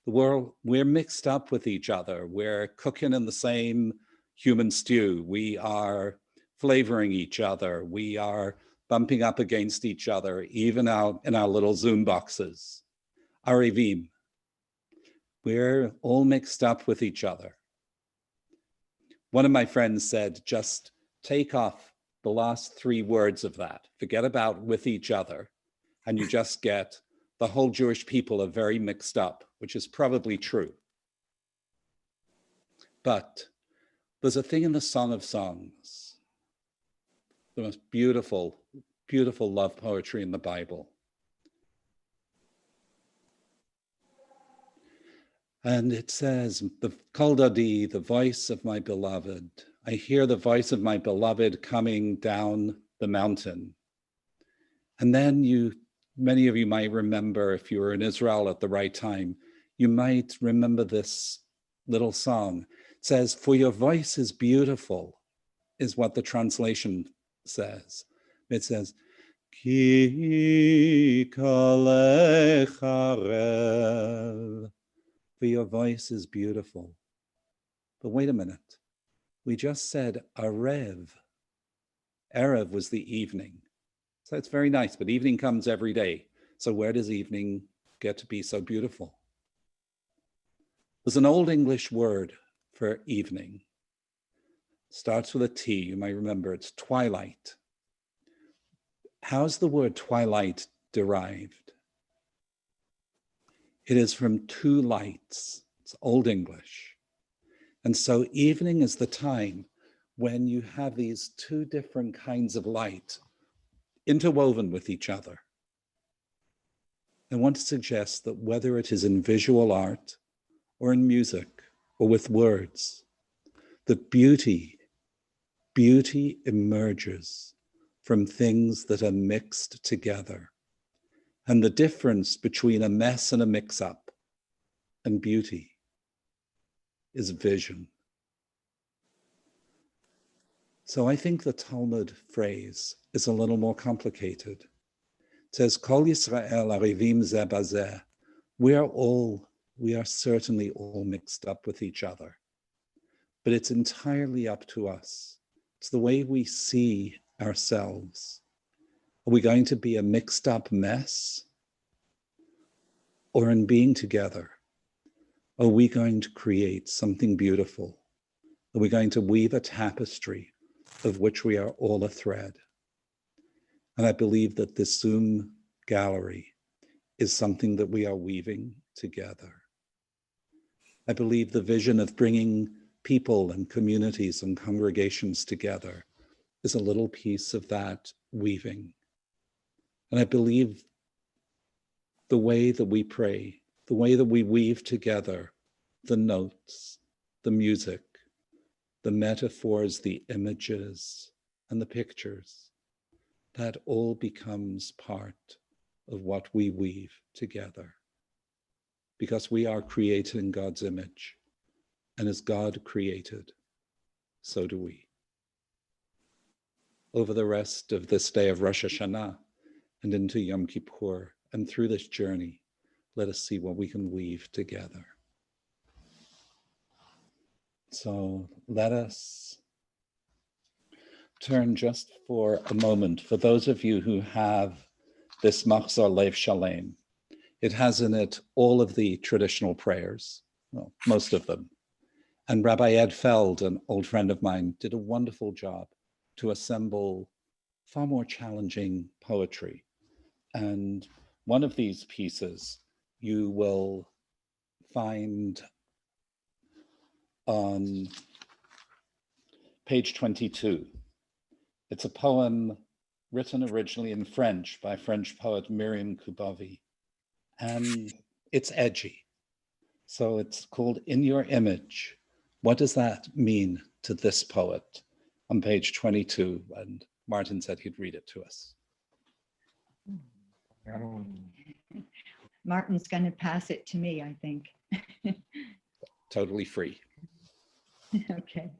we're mixed up with each other. We're cooking in the same human stew. We are flavoring each other. We are bumping up against each other, even out in our little Zoom boxes. Arevim. We're all mixed up with each other. One of my friends said, just take off the last 3 words of that. Forget about with each other. And you just get the whole Jewish people are very mixed up, which is probably true. But there's a thing in the Song of Songs, the most beautiful, beautiful love poetry in the Bible. And it says, the Kol Dodi, the voice of my beloved. I hear the voice of my beloved coming down the mountain. And then many of you might remember, if you were in Israel at the right time, you might remember this little song. It says, for your voice is beautiful, is what the translation says. It says, Ki kalecha rev. For your voice is beautiful. But wait a minute. We just said Erev. Erev was the evening. So it's very nice, but evening comes every day. So where does evening get to be so beautiful? There's an old English word for evening. Starts with a T, you might remember, it's twilight. How's the word twilight derived? It is from 2 lights. It's Old English. And so evening is the time when you have these 2 different kinds of light interwoven with each other. I want to suggest that whether it is in visual art or in music or with words, that beauty emerges from things that are mixed together. And the difference between a mess and a mix-up and beauty is vision. So I think the Talmud phrase is a little more complicated. It says, Kol Yisrael arivim zeh bazeh. We are certainly all mixed up with each other, but it's entirely up to us. It's the way we see ourselves. Are we going to be a mixed up mess? Or in being together, are we going to create something beautiful? Are we going to weave a tapestry of which we are all a thread? And I believe that this Zoom gallery is something that we are weaving together. I believe the vision of bringing people and communities and congregations together is a little piece of that weaving. And I believe the way that we pray, the way that we weave together the notes, the music, the metaphors, the images, and the pictures, that all becomes part of what we weave together. Because we are created in God's image, and as God created, so do we. Over the rest of this day of Rosh Hashanah and into Yom Kippur, and through this journey, let us see what we can weave together. So let us turn just for a moment, for those of you who have this Machzor Lev Shalem. It has in it all of the traditional prayers, well, most of them. And Rabbi Ed Feld, an old friend of mine, did a wonderful job to assemble far more challenging poetry. And one of these pieces you will find on page 22. It's a poem written originally in French by French poet Miriam Kubavi. And it's edgy. So it's called In Your Image. What does that mean to this poet? On page 22, and Martin said he'd read it to us. Martin's going to pass it to me, I think. Totally free. Okay.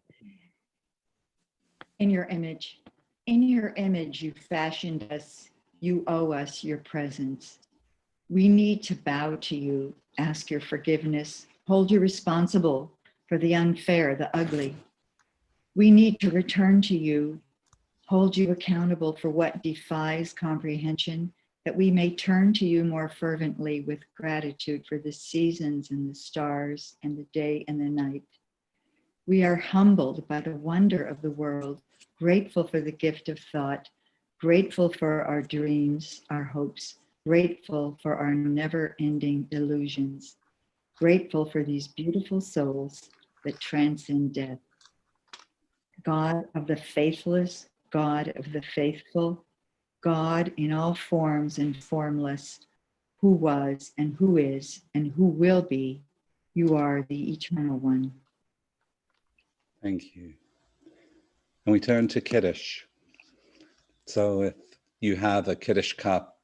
In your image. In your image, you fashioned us. You owe us your presence. We need to bow to you, ask your forgiveness, hold you responsible for the unfair, the ugly. We need to return to you, hold you accountable for what defies comprehension, that we may turn to you more fervently with gratitude for the seasons and the stars and the day and the night. We are humbled by the wonder of the world, grateful for the gift of thought, grateful for our dreams, our hopes, grateful for our never-ending illusions, grateful for these beautiful souls that transcend death. God of the faithless, God of the faithful, God in all forms and formless, who was and who is and who will be, you are the eternal one. Thank you. And we turn to Kiddush. So if you have a Kiddush cup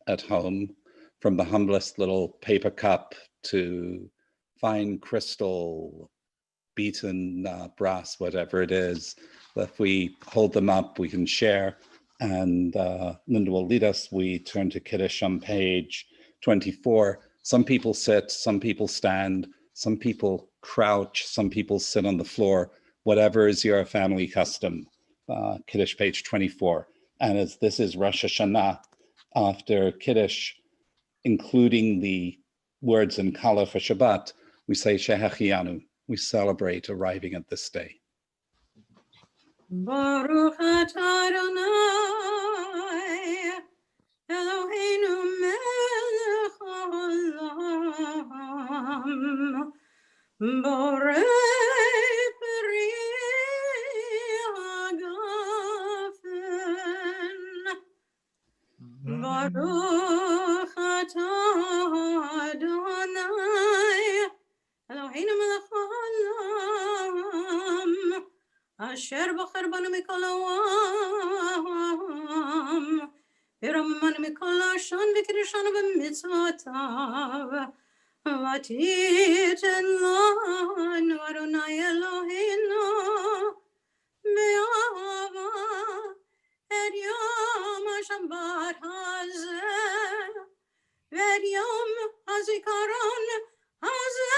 at home, from the humblest little paper cup to fine crystal, beaten brass, whatever it is, if we hold them up, we can share. And Linda will lead us. We turn to Kiddush on page 24. Some people sit, some people stand, some people crouch, some people sit on the floor, whatever is your family custom. Kiddush page 24. And as this is Rosh Hashanah, after Kiddush, including the words in Kala for Shabbat, we say Shehachianu. We celebrate arriving at this day. Baruch atah Adonai Eloheinu melech haolam borei peri hagafen Baruch atah Adonai Eloheinu melech haolam Asher b'cher banu mikol ha'olam v'ramanu mikol ha'ashon v'kiddushanu b'mitzvotav v'titen lanu Adonai Eloheinu be'ahava et yom ha'shabbat hazeh ve'et yom ha'zikaron hazeh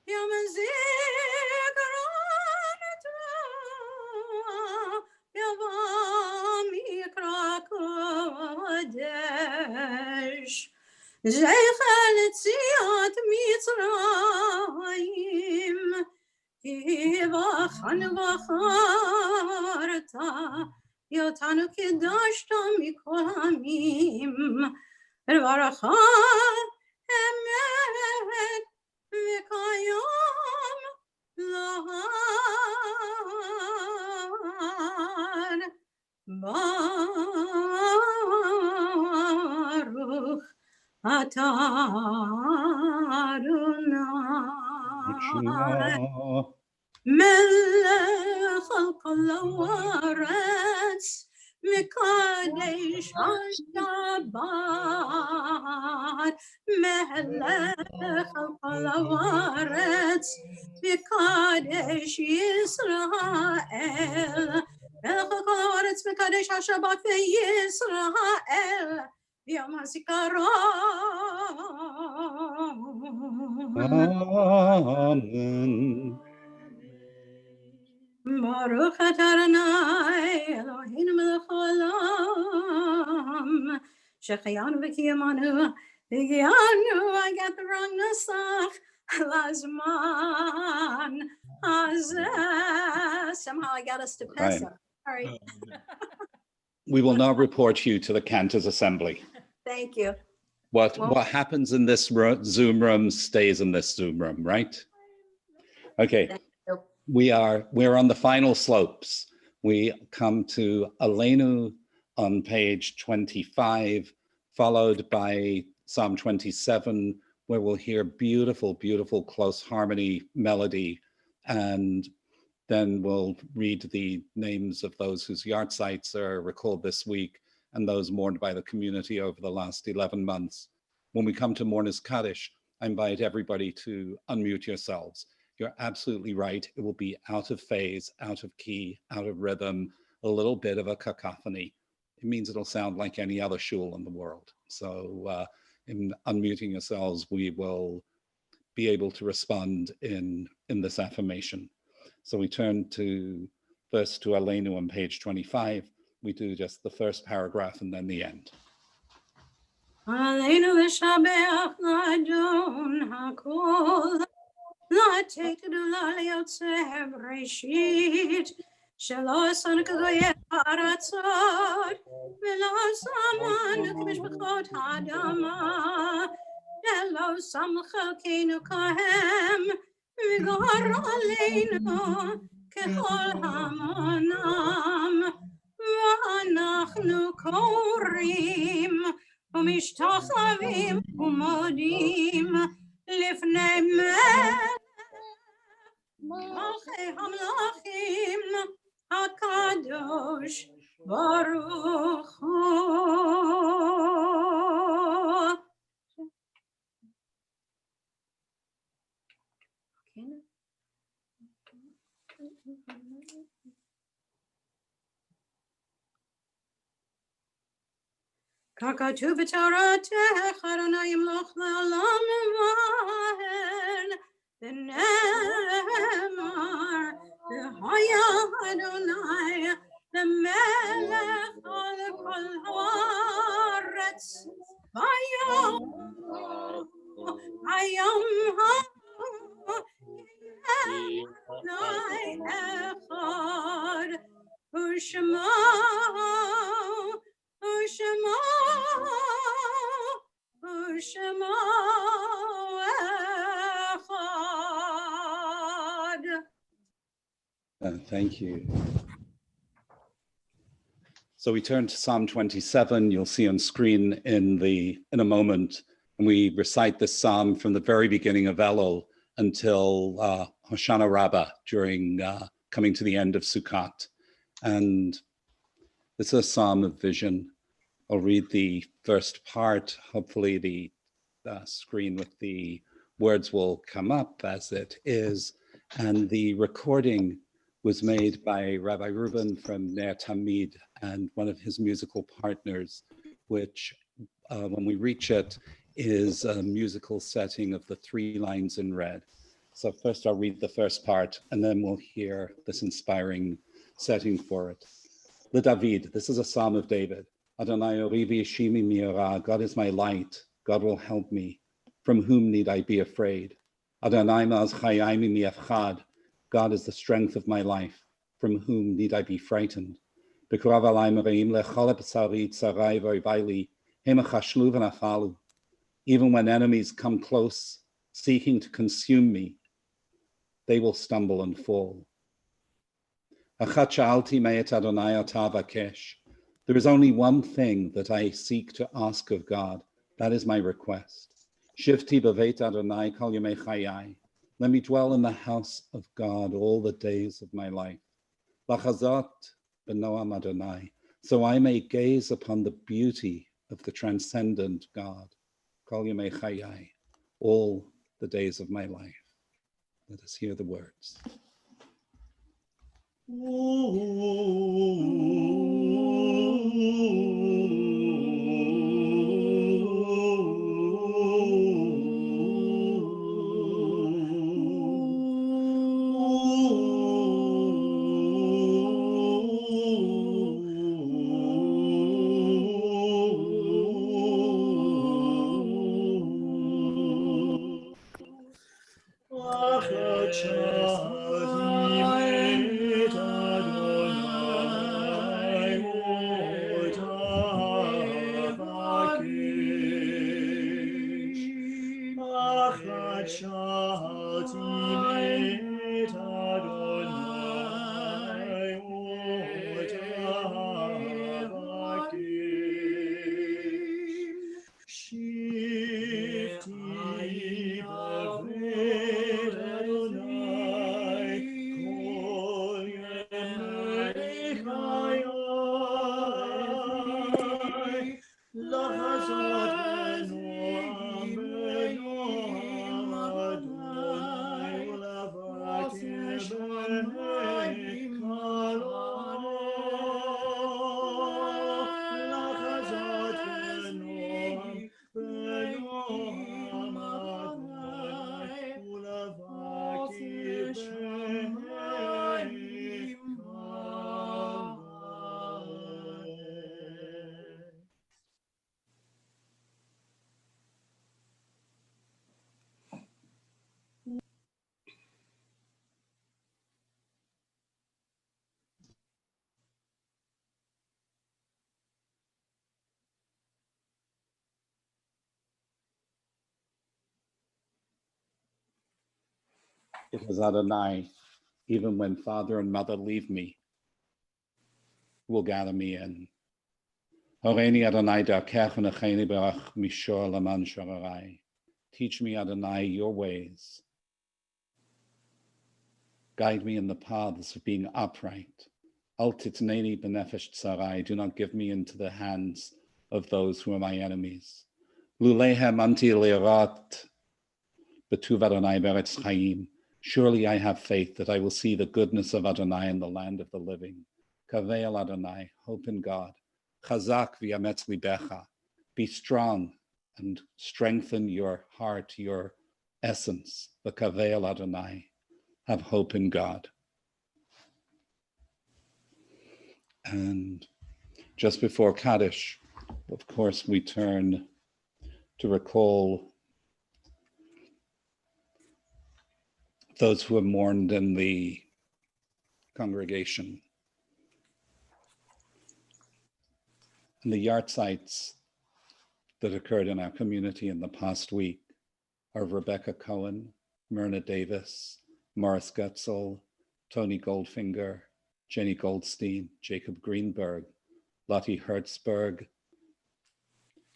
yom ha'zikaron yavam yikra kodesh zecher l'tziat Mitzrayim tivachan v'charta yotanu kidashta mikol hamim v'baracha emet v'kayom lahad Baruch atah Adonai melech al kol haaretz mekadesh hashabbat melech al kol haaretz mekadesh Yisrael melech al kol haaretz mekadesh hashabbat ve'Yisrael Yom HaZikaron Amen. Baruch atah Adonai Eloheinu melech haolam shechayanu v'kiyamanu v'giyanu. I got the wrong nusach. Lazman hazeh. Somehow I got us to Pesach. Sorry. We will now report you to the Cantors Assembly. Thank you. What happens in this Zoom room stays in this Zoom room, right? Okay. We're on the final slopes. We come to Aleinu on page 25, followed by Psalm 27, where we'll hear beautiful, beautiful close harmony melody. And then we'll read the names of those whose yahrzeits are recalled this week and those mourned by the community over the last 11 months. When we come to Mourners Kaddish, I invite everybody to unmute yourselves. You're absolutely right. It will be out of phase, out of key, out of rhythm, a little bit of a cacophony. It means it'll sound like any other shul in the world. So in unmuting yourselves, we will be able to respond in this affirmation. So we turn to verse to Aleinu on page 25, we do just the first paragraph and then the end. Aleinu v'shabeach l'adon hakol, l'tekedu l'yotzeh b'reshit, shelo son k'goyeh ha'aratzot, v'lo saman k'mishpachot ha'adama, shelo sam chalkeinu kahem, v'gor aleinu k'chol hamonam, v'anachnu korim, ומשתחווים ומודים לפני מלכי המלכים הקדוש ברוך הוא. ככתוב בתורתך, אדוני ימלוך לעולם ועד, ונאמר, והיה אדוני למלך על כל הארץ, והיום אדוני אחד, ושמו Thank you. So we turn to Psalm 27. You'll see on screen in a moment, and we recite this psalm from the very beginning of Elul until Hoshana Rabbah, during coming to the end of Sukkot. And this is a psalm of vision. I'll read the first part. Hopefully the screen with the words will come up as it is. And the recording was made by Rabbi Reuben from Ner Tamid and one of his musical partners, which when we reach it is a musical setting of the 3 lines in red. So first I'll read the first part and then we'll hear this inspiring setting for it. LeDavid, this is a psalm of David. Adonai Orivi Shimi Mi'ora, God is my light, God will help me. From whom need I be afraid? Adonai Ma'az Chayayim Mi'afchad, God is the strength of my life. From whom need I be frightened? Even when enemies come close, seeking to consume me, they will stumble and fall. There is only one thing that I seek to ask of God. That is my request. Shivti b'veit Adonai kol yemei chayai. Let me dwell in the house of God all the days of my life. Lachazot b'noam Adonai, so I may gaze upon the beauty of the transcendent God. Kol yemei chayai, all the days of my life. Let us hear the words. Because Adonai, even when father and mother leave me, will gather me in. Horeini Adonai darkech v'necheni berach mishor laman shararai. Teach me, Adonai, your ways. Guide me in the paths of being upright. Al titneni b'nefesh tzarai. Do not give me into the hands of those who are my enemies. Lulehem anti le'arat b'tuv Adonai beretz chayim. Surely I have faith that I will see the goodness of Adonai in the land of the living. Kaveil Adonai, hope in God. Chazak v'yametz libecha. Be strong and strengthen your heart, your essence. V'kaveil Adonai, have hope in God. And just before Kaddish, of course, we turn to recall those who have mourned in the congregation. And the yahrzeits that occurred in our community in the past week are Rebecca Cohen, Myrna Davis, Morris Gutzel, Tony Goldfinger, Jenny Goldstein, Jacob Greenberg, Lottie Hertzberg,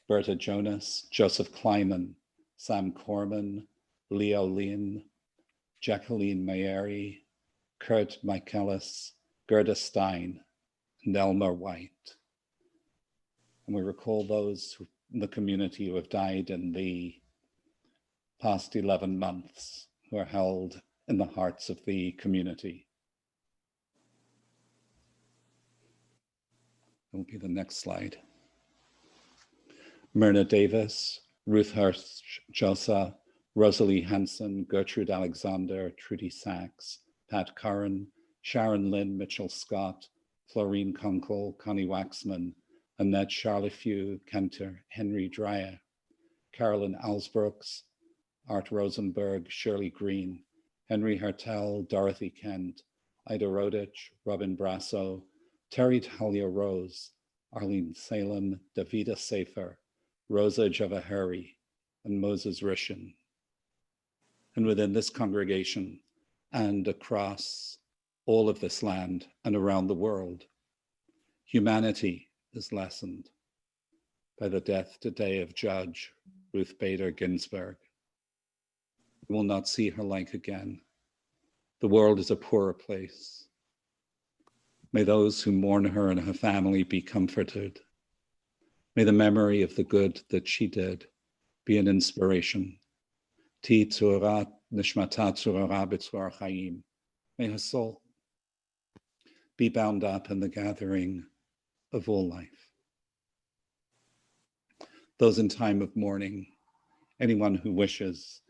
Berta Jonas, Joseph Kleiman, Sam Corman, Leo Lin, Jacqueline Mayeri, Kurt Michaelis, Gerda Stein, and Elmer White. And we recall those in the community who have died in the past 11 months, who are held in the hearts of the community. That will be the next slide. Myrna Davis, Ruth Hirsch Josa, Rosalie Hansen, Gertrude Alexander, Trudy Sachs, Pat Curran, Sharon Lynn Mitchell Scott, Florine Kunkel, Connie Waxman, Annette Charlefew, Kenter, Henry Dreyer, Carolyn Alsbrooks, Art Rosenberg, Shirley Green, Henry Hertel, Dorothy Kent, Ida Rodich, Robin Brasso, Terry Talia Rose, Arlene Salem, Davida Safer, Rosa Javahari, and Moses Rishin. And within this congregation and across all of this land and around the world, humanity is lessened by the death today of Judge Ruth Bader Ginsburg. We will not see her like again. The world is a poorer place. May those who mourn her and her family be comforted. May the memory of the good that she did be an inspiration. Ti tzurat nishmata tzurara b'tzur chayim. May her soul be bound up in the gathering of all life. Those in time of mourning, anyone who wishes,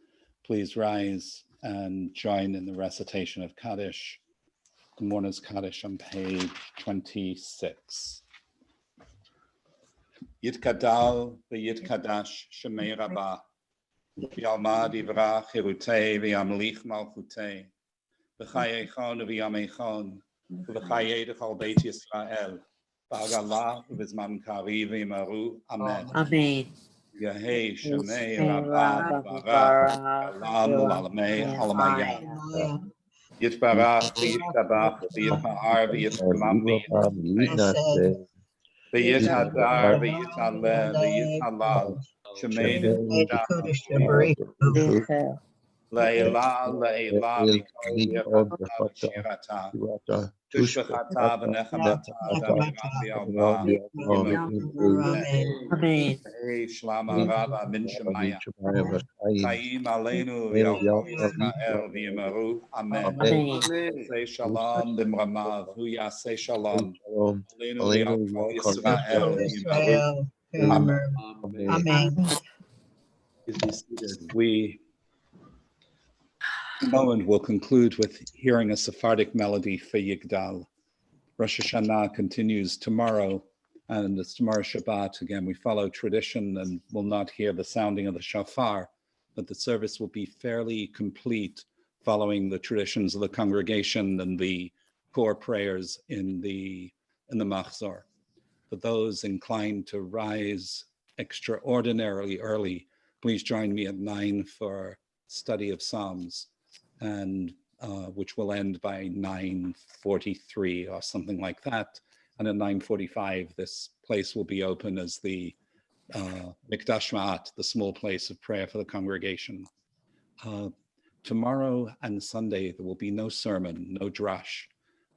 please rise and join in the recitation of Kaddish, the Mourner's Kaddish on page 26. Yitkadal v'yitkadash shemei rabah, v'yalmad yivrach hirutei v'yamlich malchutei, v'chayechon v'yamechon, v'chayei d'chol beit Yisrael, v'agalah v'zman kari v'yimaru. Amen. Amen. Yehei shemei rabah v'barach, alam l'alamei alamayah. Yitbarach v'yitabach v'yitma'ar v'yitmam v'yitma'ar v'yithadar v'yithaleh v'yithalal shemei v'yitach le'ila le'ila v'kol yirata v'shirata tushbechata v'nechamata v'yalva Amen. Shlama Rabba Min Shemaya Chaim Aleinu v'Yalkol Yisrael v'Yimaru. Amen. Say Shalom B'Mramav Hu Yaseh Shalom Aleinu v'Yalkol Yisrael v'Yimaru. Amen. Amen. Please be seated. We, in a moment, will conclude with hearing a Sephardic melody for Yigdal. Rosh Hashanah continues tomorrow, and it's tomorrow Shabbat. Again, we follow tradition and will not hear the sounding of the shofar, but the service will be fairly complete following the traditions of the congregation and the core prayers in the Machzor. For those inclined to rise extraordinarily early, please join me at 9 for study of Psalms. and which will end by 9:43 or something like that. And at 9:45, this place will be open as the Mikdash Ma'at, the small place of prayer for the congregation. Tomorrow and Sunday, there will be no sermon, no drash.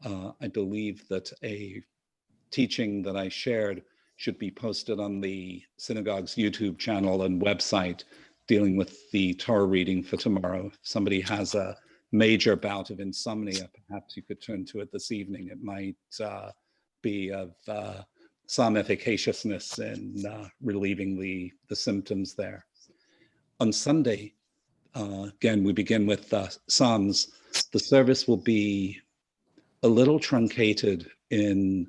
I believe that a teaching that I shared should be posted on the synagogue's YouTube channel and website dealing with the Torah reading for tomorrow. If somebody has a major bout of insomnia, perhaps you could turn to it this evening. It might be of some efficaciousness in relieving the symptoms there. On Sunday, again, we begin with Psalms. The service will be a little truncated in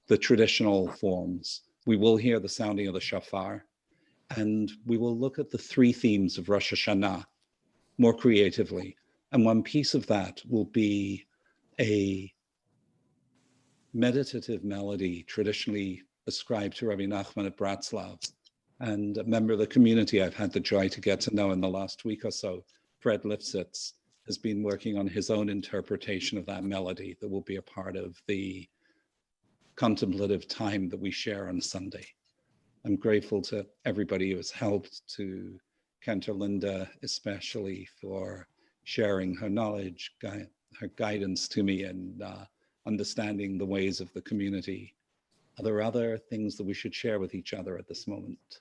the traditional forms. We will hear the sounding of the shofar, and we will look at the three themes of Rosh Hashanah more creatively. And one piece of that will be a meditative melody traditionally ascribed to Rabbi Nachman at Bratslav. And a member of the community I've had the joy to get to know in the last week or so, Fred Lifsitz, has been working on his own interpretation of that melody that will be a part of the contemplative time that we share on Sunday. I'm grateful to everybody who has helped, to Cantor Linda especially, for sharing her knowledge, her guidance to me, and understanding the ways of the community. Are there other things that we should share with each other at this moment?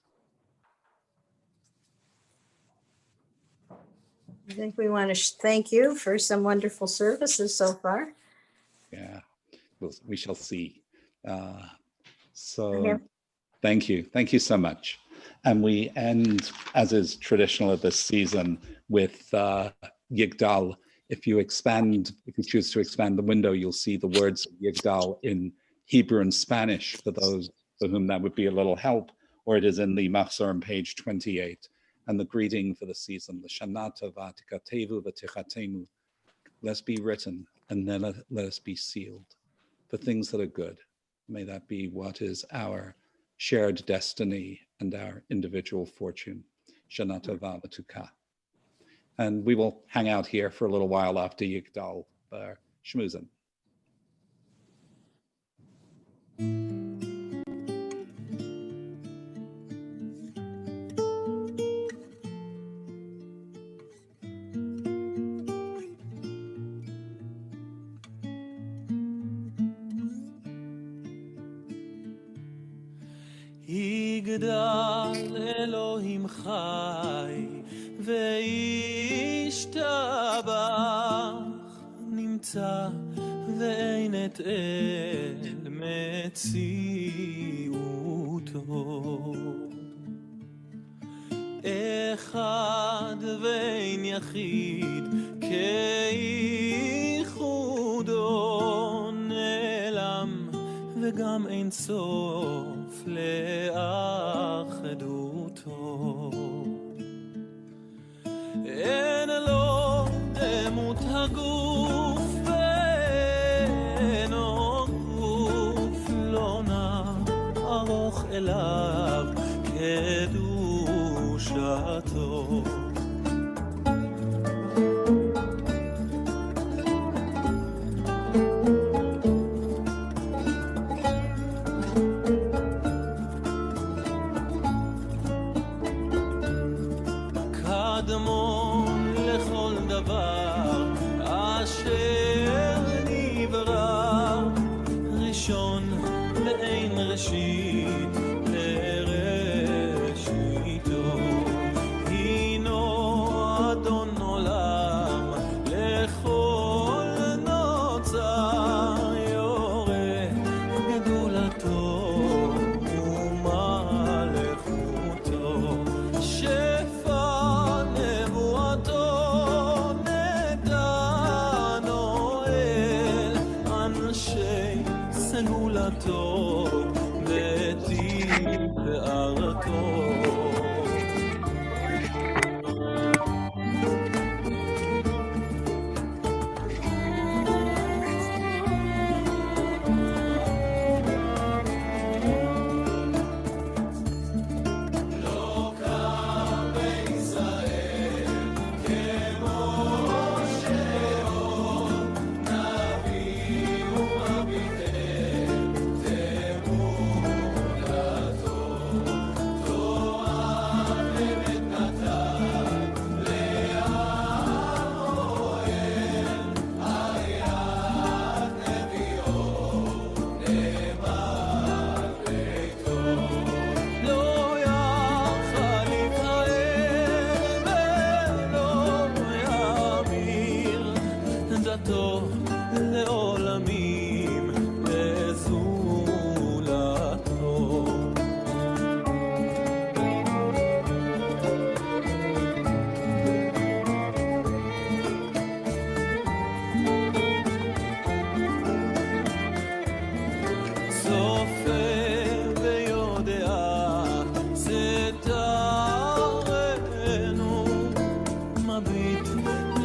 I think we want to thank you for some wonderful services so far. Yeah, we shall see. So thank you. Thank you so much. And we end, as is traditional of this season, with Yigdal. If you choose to expand the window, you'll see the words Yigdal in Hebrew and Spanish for those for whom that would be a little help, or it is in the Machzor on page 28. And the greeting for the season, the Shana Tova Tikatevu V'Tichatenu. Let's be written, and then let us be sealed for things that are good. May that be what is our shared destiny and our individual fortune. Shana Tova V'Tuka. And we will hang out here for a little while after Yigdal for schmoozin. יגדל אלוהים חי וישתבח, נמצא ואין את אל מציאותו. אחד ואין יחיד כייחודו, נעלם וגם אין סוף לאחדותו. אין לו דמות הגוף ואינו גוף, לא נערוך אליו קדושתו. קדמון לכל דבר אשר נברא, ראשון ואין ראשית לראשיתו. הינו אדון עולם לכל נוצר, יורה גדולתו ומלכותו. שפע נבואתו נתנו אל אנשי סגולתו בתפארתו. לא קם בישראל כמו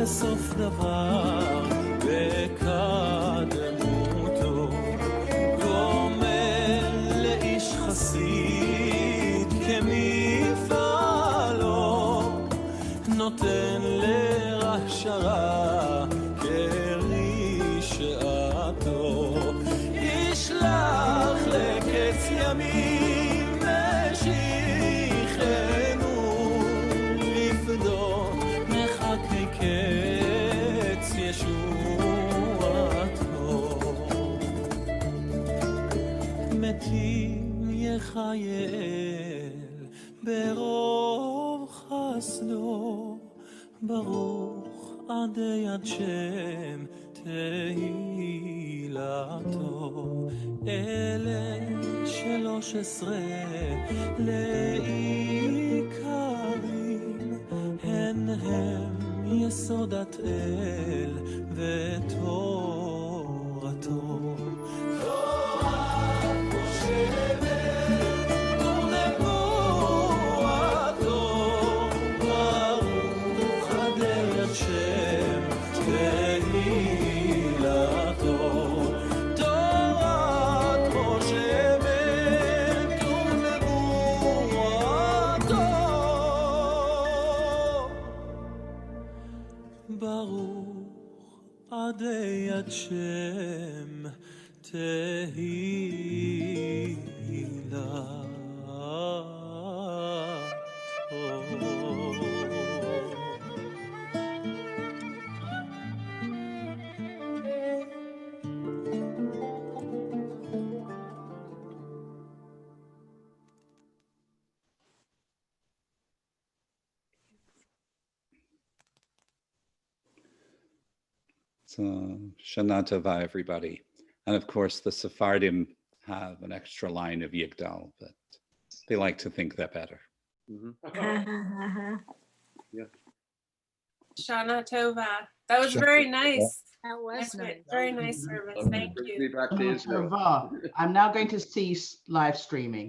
בסוף דבר בקדמותו, גומל לאיש חסיד כמפעלו, נותן להכשרה כרשעתו, ישלח לקץ ימים משיחנו, לפדות מחכי קץ ישועתו. מתים יחייל ברוב חסדו, ברוך עדי עד שם תהילתו. אלה 13 לעיקרים, הן הם יסודת אל ותורתו. תורת משה ונבואתו, ברוך עדי עד שם תהילתו. תורת משה ונבואתו, ברוך עדי עד שם So, Shana Tova, everybody. And of course, the Sephardim have an extra line of Yigdal, but they like to think they're better. Shana Tova. That was very nice. That was nice. Very nice service. Thank you. I'm now going to cease live streaming.